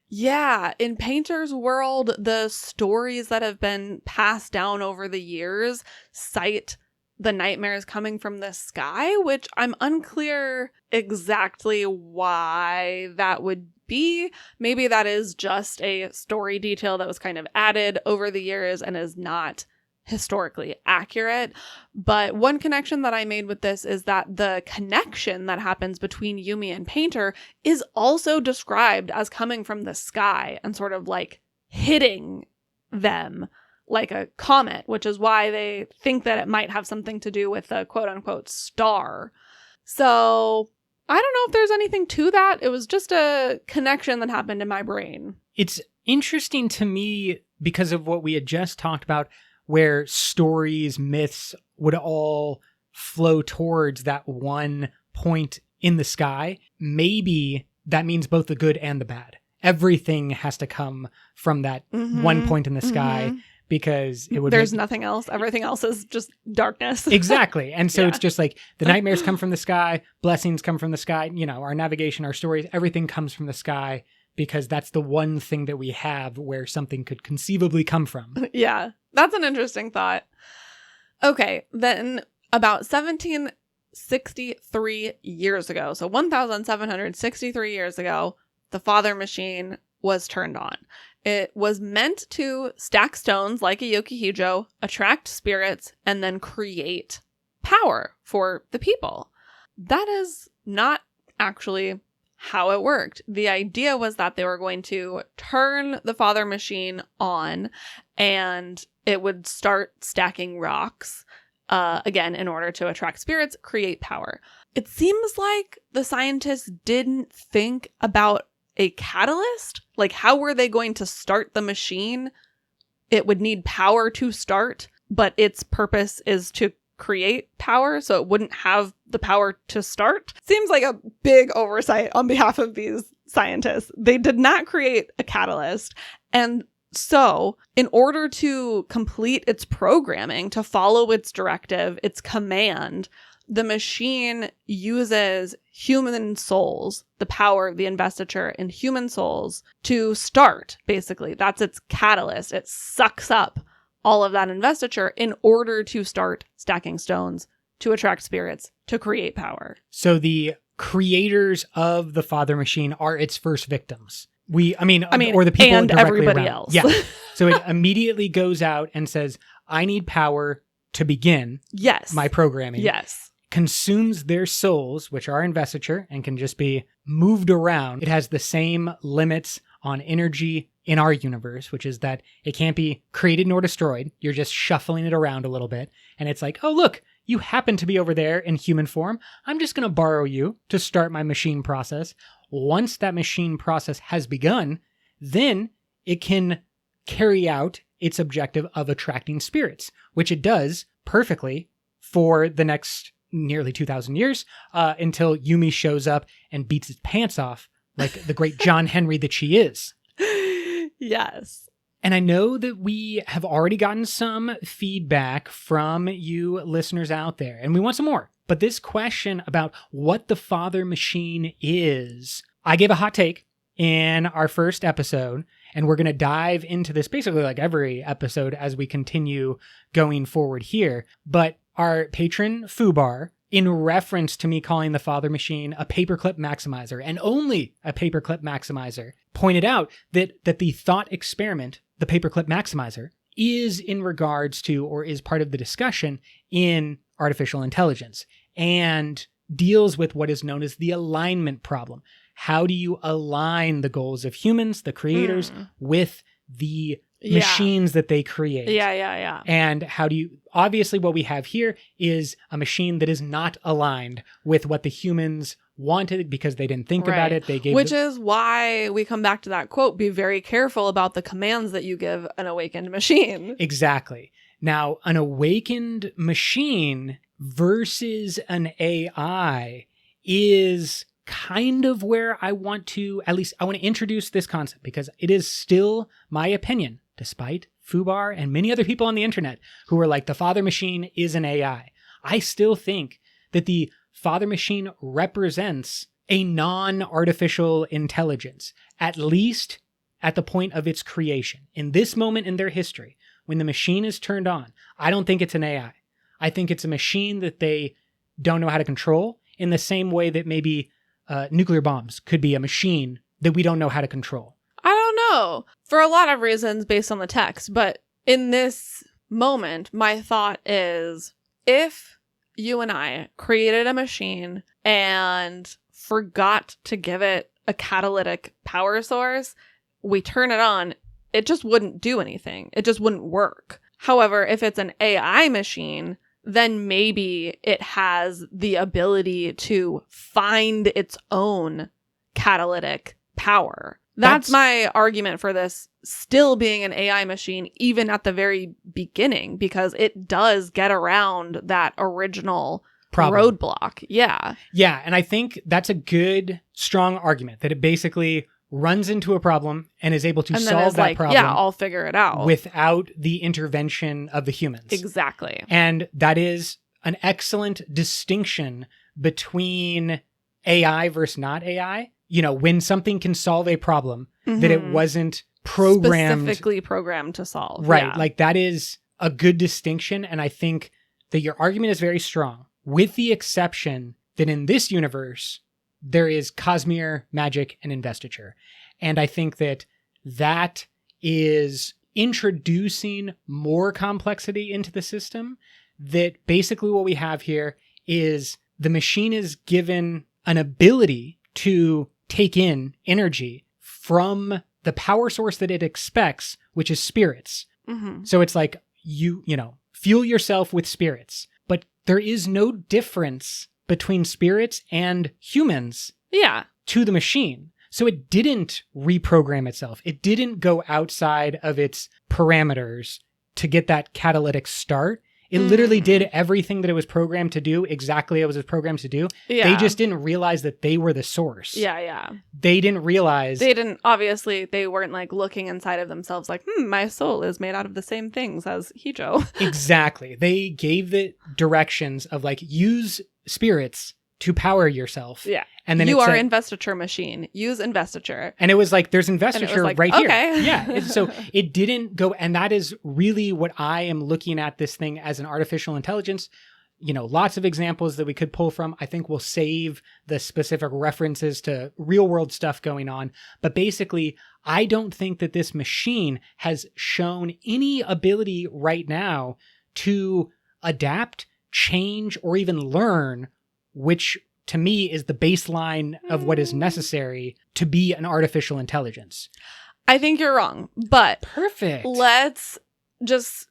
Yeah, in Painter's world, the stories that have been passed down over the years cite the nightmares coming from the sky, which I'm unclear exactly why that would be. Maybe that is just a story detail that was kind of added over the years and is not historically accurate. But one connection that I made with this is that the connection that happens between Yumi and Painter is also described as coming from the sky and sort of like hitting them like a comet, which is why they think that it might have something to do with a quote unquote star. So I don't know if there's anything to that. It was just a connection that happened in my brain. It's interesting to me because of what we had just talked about, where stories, myths would all flow towards that one point in the sky. Maybe that means both the good and the bad. Everything has to come from that one point in the sky because it would There's nothing else. Everything else is just darkness. Exactly. And so it's just like the nightmares come from the sky, blessings come from the sky, you know, our navigation, our stories, everything comes from the sky because that's the one thing that we have where something could conceivably come from. Yeah, that's an interesting thought. Okay, then about 1763 years ago, so 1763 years ago, the Father Machine was turned on. It was meant to stack stones like a yokihijo, attract spirits, and then create power for the people. That is not actually how it worked. The idea was that they were going to turn the Father Machine on and it would start stacking rocks, again, in order to attract spirits, create power. It seems like the scientists didn't think about a catalyst. Like, how were they going to start the machine? It would need power to start, but its purpose is to create power, so it wouldn't have the power to start. Seems like a big oversight on behalf of these scientists. They did not create a catalyst. And so, in order to complete its programming, to follow its directive, its command, the machine uses human souls, the power of the investiture in human souls, to start, basically. That's its catalyst. It sucks up all of that investiture in order to start stacking stones, to attract spirits, to create power. So the creators of the Father Machine are its first victims. Or the people and directly everybody around. else. Yeah. So it immediately goes out and says, I need power to begin my programming. Yes. Consumes their souls, which are investiture and can just be moved around. It has the same limits on energy in our universe, which is that it can't be created nor destroyed. You're just shuffling it around a little bit. And it's like, oh, look, you happen to be over there in human form. I'm just going to borrow you to start my machine process. Once that machine process has begun, then it can carry out its objective of attracting spirits, which it does perfectly for the next nearly 2,000 years until Yumi shows up and beats its pants off like the great John Henry that she is. Yes. And I know that we have already gotten some feedback from you listeners out there, and we want some more. But this question about what the Father Machine is, I gave a hot take in our first episode, and we're going to dive into this basically like every episode as we continue going forward here. But our patron, Fubar, in reference to me calling the Father Machine a paperclip maximizer, and only a paperclip maximizer, pointed out that the thought experiment, the paperclip maximizer, is in regards to, or is part of the discussion in artificial intelligence, and deals with what is known as the alignment problem. How do you align the goals of humans, the creators, with the machines that they create? Yeah. And how do you... Obviously, what we have here is a machine that is not aligned with what the humans wanted because they didn't think about it. They gave Which is why we come back to that quote, be very careful about the commands that you give an awakened machine. Exactly. Now, an awakened machine versus an AI is kind of where I want to introduce this concept, because it is still my opinion, despite Fubar and many other people on the internet who are like, the Father Machine is an AI. I still think that the Father Machine represents a non-artificial intelligence, at least at the point of its creation. In this moment in their history, when the machine is turned on, I don't think it's an AI. I think it's a machine that they don't know how to control, in the same way that maybe nuclear bombs could be a machine that we don't know how to control. I don't know. For a lot of reasons based on the text, but in this moment, my thought is, if you and I created a machine and forgot to give it a catalytic power source, we turn it on, it just wouldn't do anything. It just wouldn't work. However, if it's an AI machine, then maybe it has the ability to find its own catalytic power. That's my argument for this still being an AI machine, even at the very beginning, because it does get around that original roadblock. Yeah. Yeah. And I think that's a good, strong argument that it basically runs into a problem and is able to solve that problem. Yeah, I'll figure it out. Without the intervention of the humans. Exactly. And that is an excellent distinction between AI versus not AI. You know, when something can solve a problem that it wasn't specifically programmed to solve. Right. Yeah. Like that is a good distinction. And I think that your argument is very strong, with the exception that in this universe, there is Cosmere, magic, and investiture. And I think that that is introducing more complexity into the system. That basically what we have here is the machine is given an ability to take in energy from the power source that it expects, which is spirits. So it's like you know, fuel yourself with spirits. But there is no difference between spirits and humans to the machine. So it didn't reprogram itself. It didn't go outside of its parameters to get that catalytic start. It literally did everything that it was programmed to do exactly as it was programmed to do. Yeah. They just didn't realize that they were the source. Yeah. They didn't realize. Obviously, they weren't like looking inside of themselves like, my soul is made out of the same things as Hijo. Exactly. They gave it directions of like, use spirits to power yourself. Yeah. And then you are investiture machine. Use investiture. And it was like, there's investiture like, right okay. here. Yeah. So it didn't go. And that is really what I am looking at this thing as an artificial intelligence. You know, lots of examples that we could pull from. I think we'll save the specific references to real world stuff going on. But basically, I don't think that this machine has shown any ability right now to adapt, change, or even learn, which to me is the baseline of what is necessary to be an artificial intelligence. I think you're wrong, but perfect. Let's just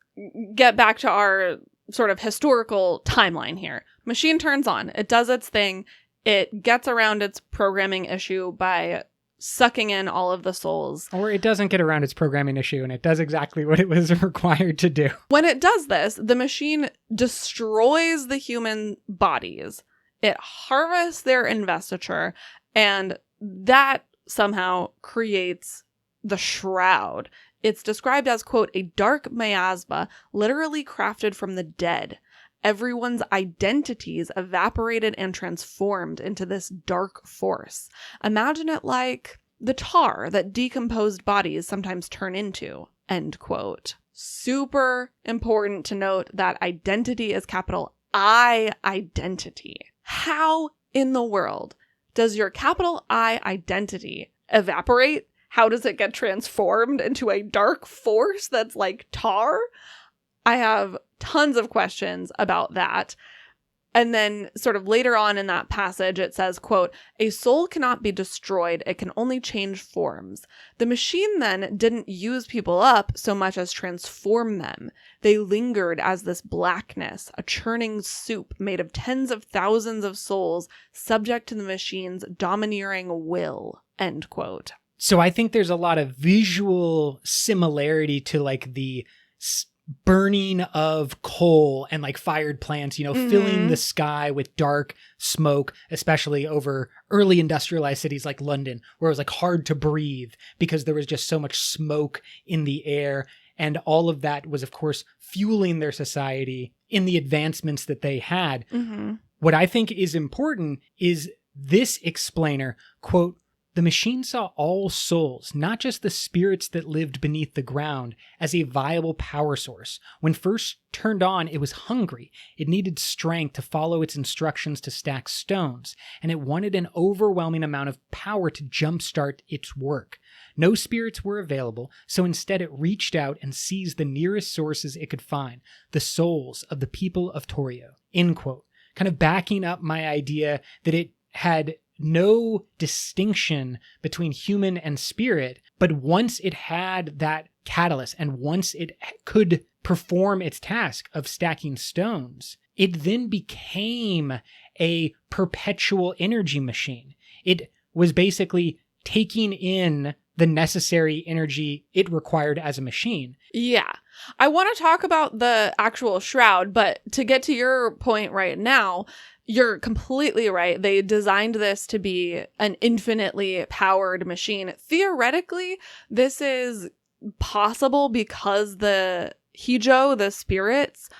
get back to our sort of historical timeline here. Machine turns on, it does its thing, it gets around its programming issue by sucking in all of the souls. Or it doesn't get around its programming issue and it does exactly what it was required to do. When it does this, the machine destroys the human bodies. It harvests their investiture, and that somehow creates the shroud. It's described as, quote, a dark miasma literally crafted from the dead. Everyone's identities evaporated and transformed into this dark force. Imagine it like the tar that decomposed bodies sometimes turn into, end quote. Super important to note that identity is capital I identity. How in the world does your capital I identity evaporate? How does it get transformed into a dark force that's like tar? I have tons of questions about that. And then sort of later on in that passage, it says, quote, a soul cannot be destroyed. It can only change forms. The machine then didn't use people up so much as transform them. They lingered as this blackness, a churning soup made of tens of thousands of souls subject to the machine's domineering will, end quote. So I think there's a lot of visual similarity to like the burning of coal and like fired plants, you know, filling the sky with dark smoke, especially over early industrialized cities like London, where it was like hard to breathe because there was just so much smoke in the air. And all of that was, of course, fueling their society in the advancements that they had. What I think is important is this explainer, quote, the machine saw all souls, not just the spirits that lived beneath the ground, as a viable power source. When first turned on, it was hungry. It needed strength to follow its instructions to stack stones, and it wanted an overwhelming amount of power to jumpstart its work. No spirits were available, so instead it reached out and seized the nearest sources it could find, the souls of the people of Torio. End quote. Kind of backing up my idea that it had no distinction between human and spirit, but once it had that catalyst and once it could perform its task of stacking stones, it then became a perpetual energy machine. It was basically taking in the necessary energy it required as a machine. Yeah. I want to talk about the actual shroud, but to get to your point right now, you're completely right. They designed this to be an infinitely powered machine. Theoretically, this is possible because the Hijo, the spirits,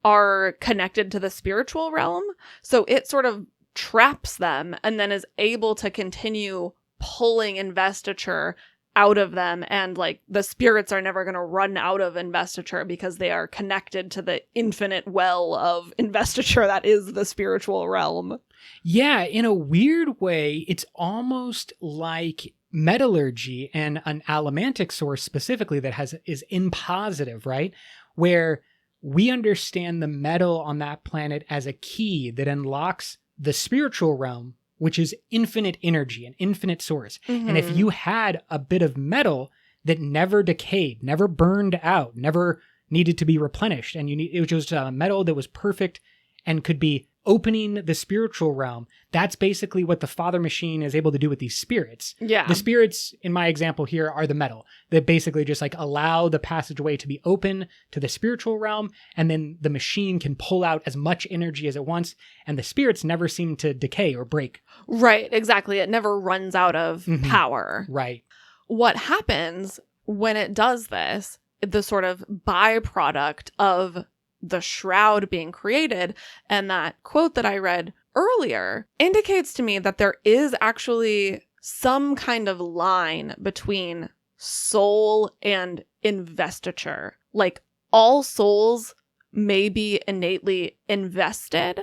are connected to the spiritual realm. So it sort of traps them and then is able to continue pulling investiture out of them, and like the spirits are never going to run out of investiture because they are connected to the infinite well of investiture that is the spiritual realm. Yeah, in a weird way, it's almost like metallurgy and an allomantic source specifically that is impositive, right? Where we understand the metal on that planet as a key that unlocks the spiritual realm, which is infinite energy, an infinite source. Mm-hmm. And if you had a bit of metal that never decayed, never burned out, never needed to be replenished, and it was just a metal that was perfect and could be opening the spiritual realm, that's basically what the Father Machine is able to do with these spirits. Yeah. The spirits, in my example here, are the metal that basically just like allow the passageway to be open to the spiritual realm, and then the machine can pull out as much energy as it wants, and the spirits never seem to decay or break. Right, exactly. It never runs out of power. Right. What happens when it does this, the sort of byproduct of the shroud being created, and that quote that I read earlier indicates to me that there is actually some kind of line between soul and investiture. Like, all souls may be innately invested,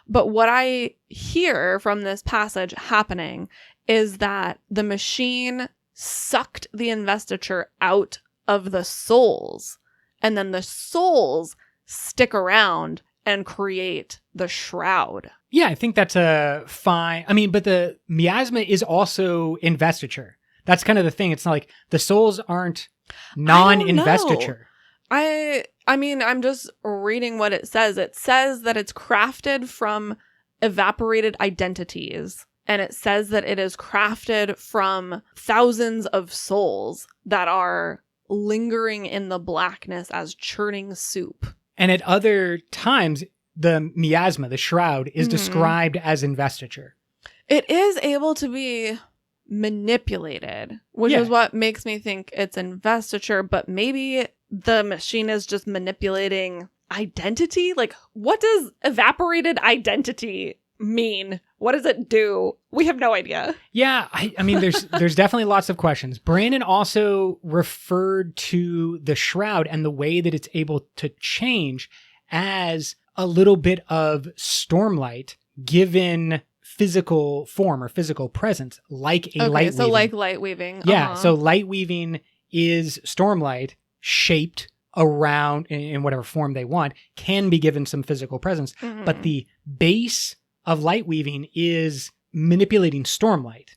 but what I hear from this passage happening is that the machine sucked the investiture out of the souls, and then the souls stick around and create the shroud. Yeah, I think that's a fine. I mean, but the miasma is also investiture. That's kind of the thing. It's not like the souls aren't non-investiture. I mean, I'm just reading what it says. It says that it's crafted from evaporated identities. And it says that it is crafted from thousands of souls that are lingering in the blackness as churning soup. And at other times, the miasma, the shroud, is described as investiture. It is able to be manipulated, which is what makes me think it's investiture, but maybe the machine is just manipulating identity? Like, what does evaporated identity mean? What does it do? We have no idea. Yeah, I mean, there's definitely lots of questions. Brandon also referred to the shroud and the way that it's able to change as a little bit of stormlight given physical form or physical presence, like a light weaving. So like light weaving. Yeah, so light weaving is stormlight shaped around in whatever form they want, can be given some physical presence, but the base of light weaving is manipulating stormlight.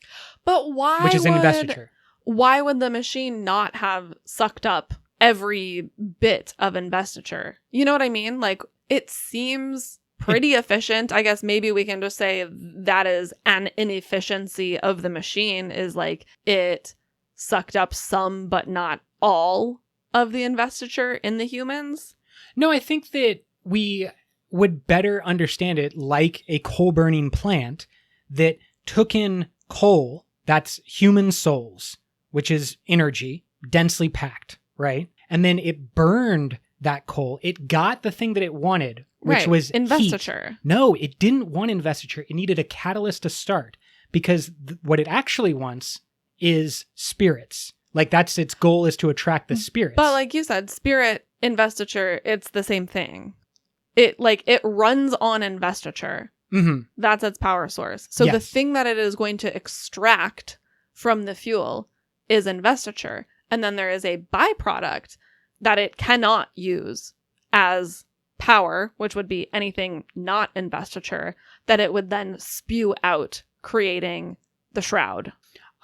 But why which is an investiture. Why would the machine not have sucked up every bit of investiture? You know what I mean? Like, it seems pretty efficient. I guess maybe we can just say that is an inefficiency of the machine, is like it sucked up some but not all of the investiture in the humans. No, I think that we would better understand it like a coal-burning plant that took in coal, that's human souls, which is energy, densely packed, right? And then it burned that coal. It got the thing that it wanted, which was investiture. Heat. No, it didn't want investiture. It needed a catalyst to start, because what it actually wants is spirits. Like, that's its goal, is to attract the spirits. But like you said, spirit, investiture, it's the same thing. It runs on investiture. That's its power source. So the thing that it is going to extract from the fuel is investiture. And then there is a byproduct that it cannot use as power, which would be anything not investiture, that it would then spew out, creating the shroud.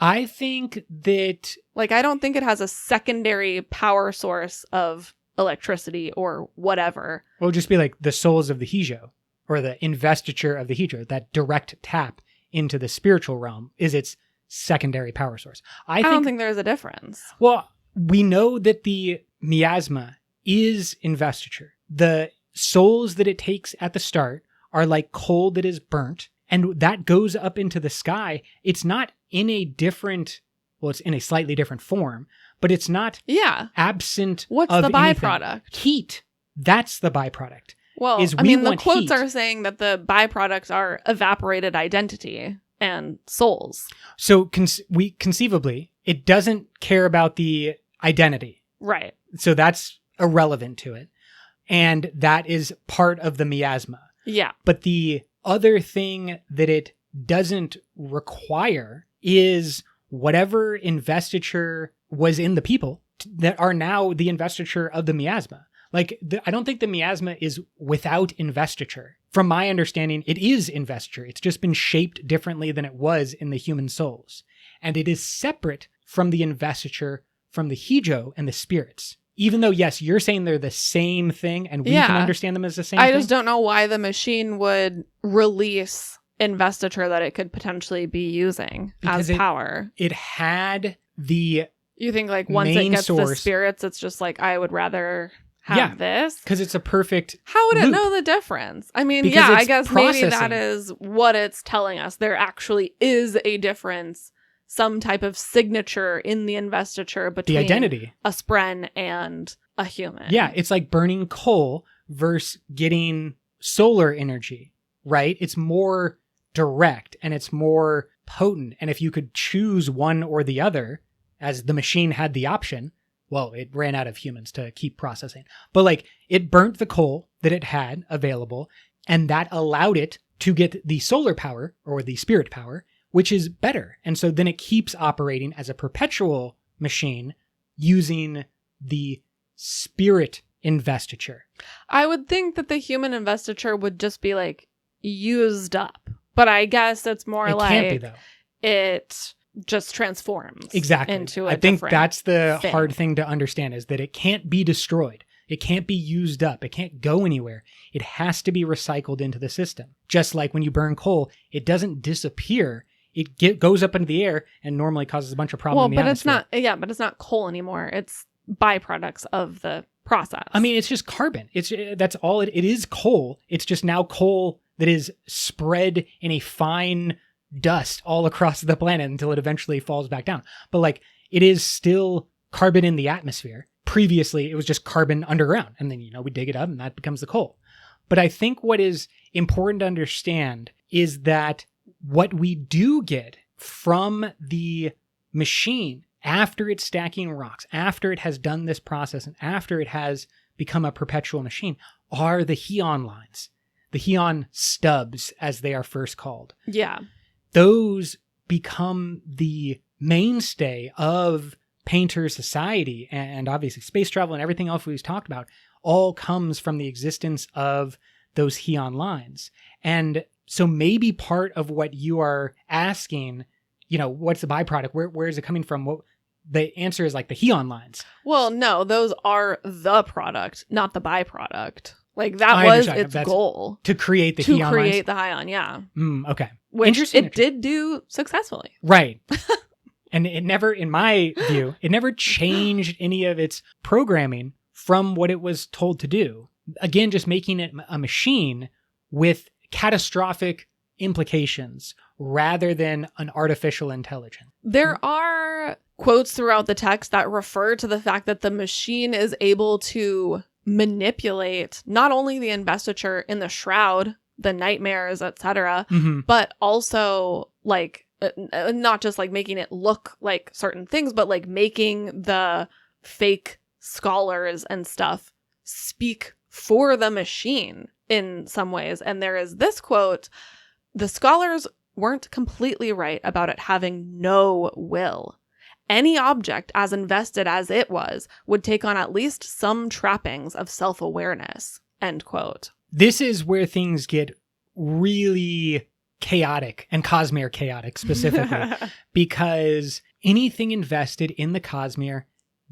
I think that... Like, I don't think it has a secondary power source of electricity or whatever. It would just be like the souls of the Hijo, or the investiture of the Hijo, that direct tap into the spiritual realm is its secondary power source. I don't think there's a difference. Well, we know that the miasma is investiture. The souls that it takes at the start are like coal that is burnt, and that goes up into the sky. It's not in a different, well, it's in a slightly different form, but it's not absent What's of the anything. byproduct? Heat. That's the byproduct. Well, the quotes are saying that the byproducts are evaporated identity and souls. So conceivably, it doesn't care about the identity. Right. So that's irrelevant to it. And that is part of the miasma. Yeah. But the other thing that it doesn't require is whatever investiture was in the people that are now the investiture of the miasma. Like, I don't think the miasma is without investiture. From my understanding, it is investiture. It's just been shaped differently than it was in the human souls. And it is separate from the investiture from the Hijo and the spirits. Even though, yes, you're saying they're the same thing and we can understand them as the same thing. I just don't know why the machine would release investiture that it could potentially be using as power. It had the You think, like, once it gets the spirits, it's just like, I would rather have this? Because it's a perfect How would it loop. know the difference? I mean, Because I it's guess processing. maybe that is what it's telling us. There actually is a difference, some type of signature in the investiture between the identity, a spren and a human. Yeah, it's like burning coal versus getting solar energy, right? It's more direct and it's more potent. And if you could choose one or the other, as the machine had the option, well, it ran out of humans to keep processing. But like, it burnt the coal that it had available, and that allowed it to get the solar power or the spirit power, which is better. And so then it keeps operating as a perpetual machine using the spirit investiture. I would think that the human investiture would just be like used up. But I guess it's more like can't be, though. It just transforms exactly into a I think that's the thing. hard thing to understand, is that it can't be destroyed. It can't be used up. It can't go anywhere. It has to be recycled into the system. Just like when you burn coal, it doesn't disappear. It goes up into the air and normally causes a bunch of problems in the atmosphere. But it's not coal anymore. It's byproducts of the process. I mean, it's just carbon. That's all it is. Coal. It's just now coal that is spread in a fine dust all across the planet until it eventually falls back down. But like, it is still carbon in the atmosphere. Previously, it was just carbon underground. And then, we dig it up and that becomes the coal. But I think what is important to understand is that what we do get from the machine after it's stacking rocks, after it has done this process, and after it has become a perpetual machine, are the Heon lines. The Heon stubs, as they are first called. Yeah. Those become the mainstay of Painter society, and obviously space travel and everything else we've talked about all comes from the existence of those Heon lines. And so maybe part of what you are asking, what's the byproduct? Where is it coming from? What the answer is, like, the Heon lines. Well, no, those are the product, not the byproduct. Like, that was its goal. To create the Heon lines? To create the Heon, yeah. Okay. Which it did do successfully. Right. And it never, in my view, it never changed any of its programming from what it was told to do. Again, just making it a machine with catastrophic implications rather than an artificial intelligence. There are quotes throughout the text that refer to the fact that the machine is able to manipulate not only the investiture in the shroud, the nightmares, etc., but also, like, not just like making it look like certain things, but like making the fake scholars and stuff speak for the machine in some ways. And there is this quote: "The scholars weren't completely right about it having no will. any object as invested as it was would take on at least some trappings of self-awareness, end quote. This is where things get really chaotic, and Cosmere chaotic specifically, because anything invested in the Cosmere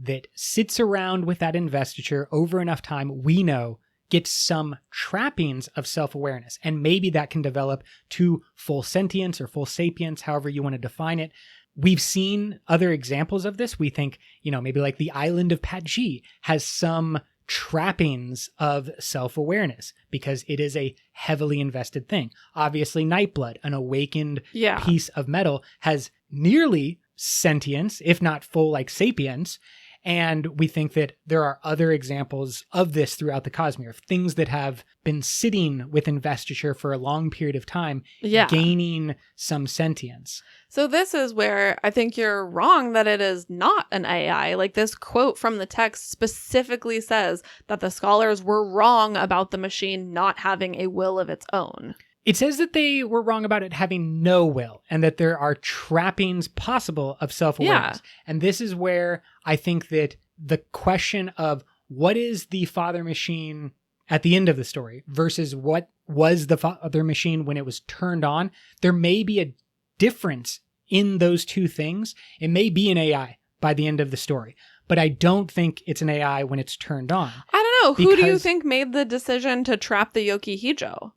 that sits around with that investiture over enough time, we know gets some trappings of self-awareness. And maybe that can develop to full sentience or full sapience, however you want to define it. We've seen other examples of this. We think, maybe like the island of Patji has some trappings of self-awareness because it is a heavily invested thing. Obviously, Nightblood, an awakened piece of metal, has nearly sentience, if not full like sapience. And we think that there are other examples of this throughout the Cosmere, of things that have been sitting with investiture for a long period of time, gaining some sentience. So this is where I think you're wrong that it is not an AI. Like, this quote from the text specifically says that the scholars were wrong about the machine not having a will of its own. It says that they were wrong about it having no will and that there are trappings possible of self-awareness. Yeah. And this is where I think that the question of what is the father machine at the end of the story versus what was the father machine when it was turned on, there may be a difference in those two things. It may be an AI by the end of the story, but I don't think it's an AI when it's turned on. I don't know. Who do you think made the decision to trap the Yoki-Hijo?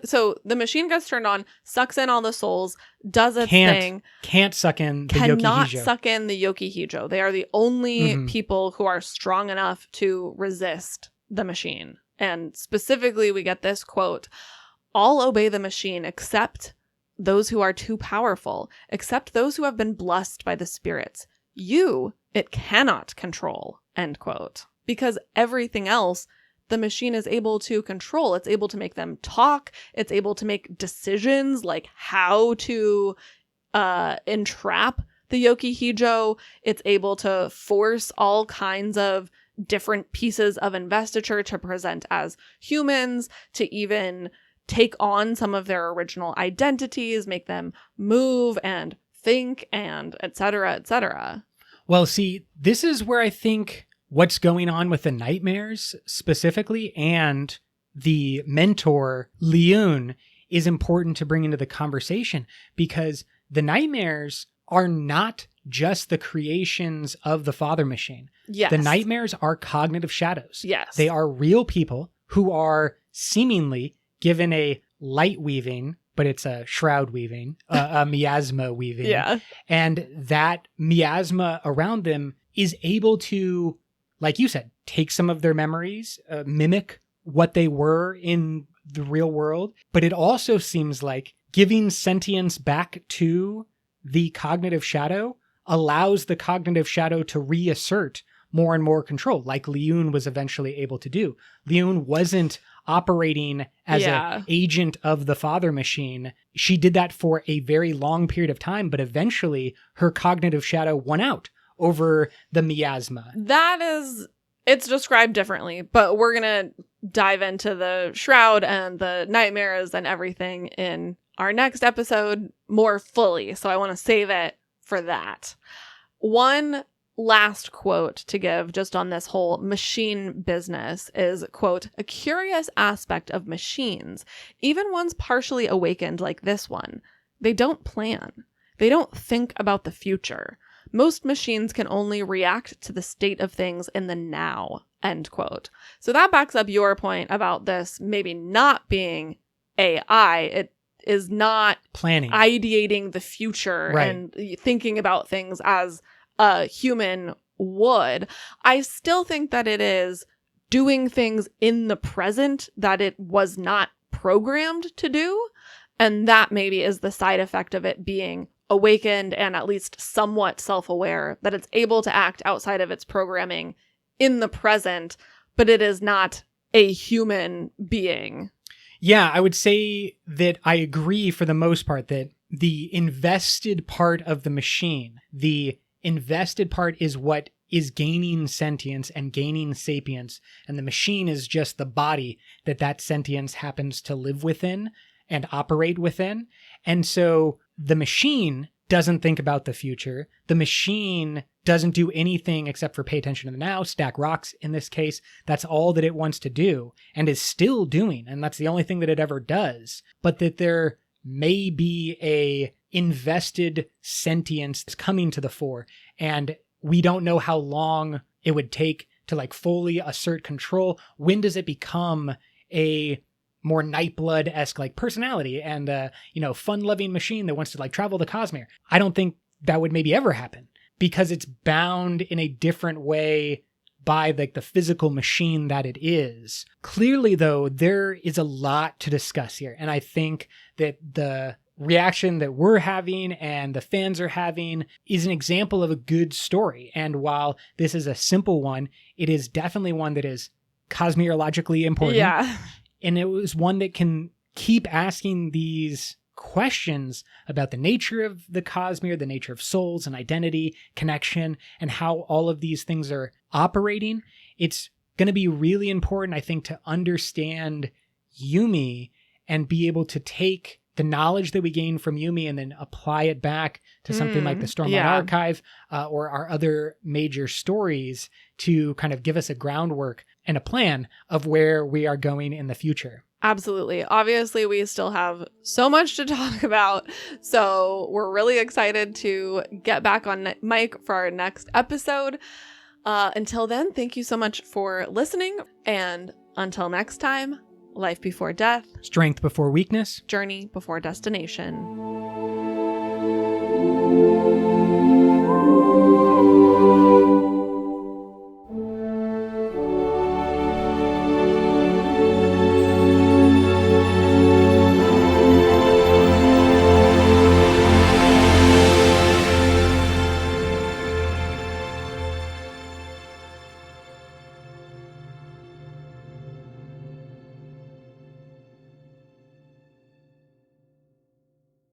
So the machine gets turned on, sucks in all the souls, does its thing. Can't suck in the Yoki-Hijo. Cannot suck in the Yoki-Hijo. They are the only people who are strong enough to resist the machine. And specifically, we get this quote, "All obey the machine except those who are too powerful, except those who have been blessed by the spirits. You, it cannot control," end quote. Because everything else the machine is able to control. It's able to make them talk. It's able to make decisions like how to entrap the Yoki-Hijo. It's able to force all kinds of different pieces of investiture to present as humans, to even take on some of their original identities, make them move and think, and et cetera, et cetera. Well, see, this is where I think what's going on with the nightmares specifically and the mentor, Leon, is important to bring into the conversation, because the nightmares are not just the creations of the father machine. Yes. The nightmares are cognitive shadows. Yes. They are real people who are seemingly given a light weaving, but it's a shroud weaving, a miasma weaving. Yeah. And that miasma around them is able to, like you said, take some of their memories, mimic what they were in the real world. But it also seems like giving sentience back to the cognitive shadow allows the cognitive shadow to reassert more and more control, like Leon was eventually able to do. Leon wasn't operating as an agent of the father machine. She did that for a very long period of time, but eventually her cognitive shadow won out over the miasma. It's described differently, but we're going to dive into the shroud and the nightmares and everything in our next episode more fully. So I want to save it for that. One last quote to give just on this whole machine business is, quote, "A curious aspect of machines, even ones partially awakened like this one, they don't plan. They don't think about the future. Most machines can only react to the state of things in the now," end quote. So that backs up your point about this maybe not being AI. It is not planning, ideating the future, right, and thinking about things as a human would. I still think that it is doing things in the present that it was not programmed to do. And that maybe is the side effect of it being awakened and at least somewhat self-aware, that it's able to act outside of its programming in the present, but it is not a human being. Yeah, I would say that I agree for the most part that the invested part of the machine, the invested part is what is gaining sentience and gaining sapience, and the machine is just the body that sentience happens to live within and operate within. And so the machine doesn't think about the future. The machine doesn't do anything except for pay attention to the now, stack rocks in this case. That's all that it wants to do and is still doing. And that's the only thing that it ever does. But that there may be a invested sentience coming to the fore. And we don't know how long it would take to like fully assert control. When does it become a more Nightblood-esque like personality and fun-loving machine that wants to like travel the Cosmere? I don't think that would maybe ever happen because it's bound in a different way by like the physical machine that it is. Clearly, though, there is a lot to discuss here, and I think that the reaction that we're having and the fans are having is an example of a good story. And while this is a simple one, it is definitely one that is cosmologically important. Yeah. And it was one that can keep asking these questions about the nature of the Cosmere, the nature of souls and identity, connection, and how all of these things are operating. It's going to be really important, I think, to understand Yumi and be able to take the knowledge that we gain from Yumi and then apply it back to something like the Stormlight Archive or our other major stories to kind of give us a groundwork and a plan of where we are going in the future. Absolutely. Obviously, we still have so much to talk about. So we're really excited to get back on mic for our next episode. Until then, thank you so much for listening. And until next time, life before death, strength before weakness, journey before destination.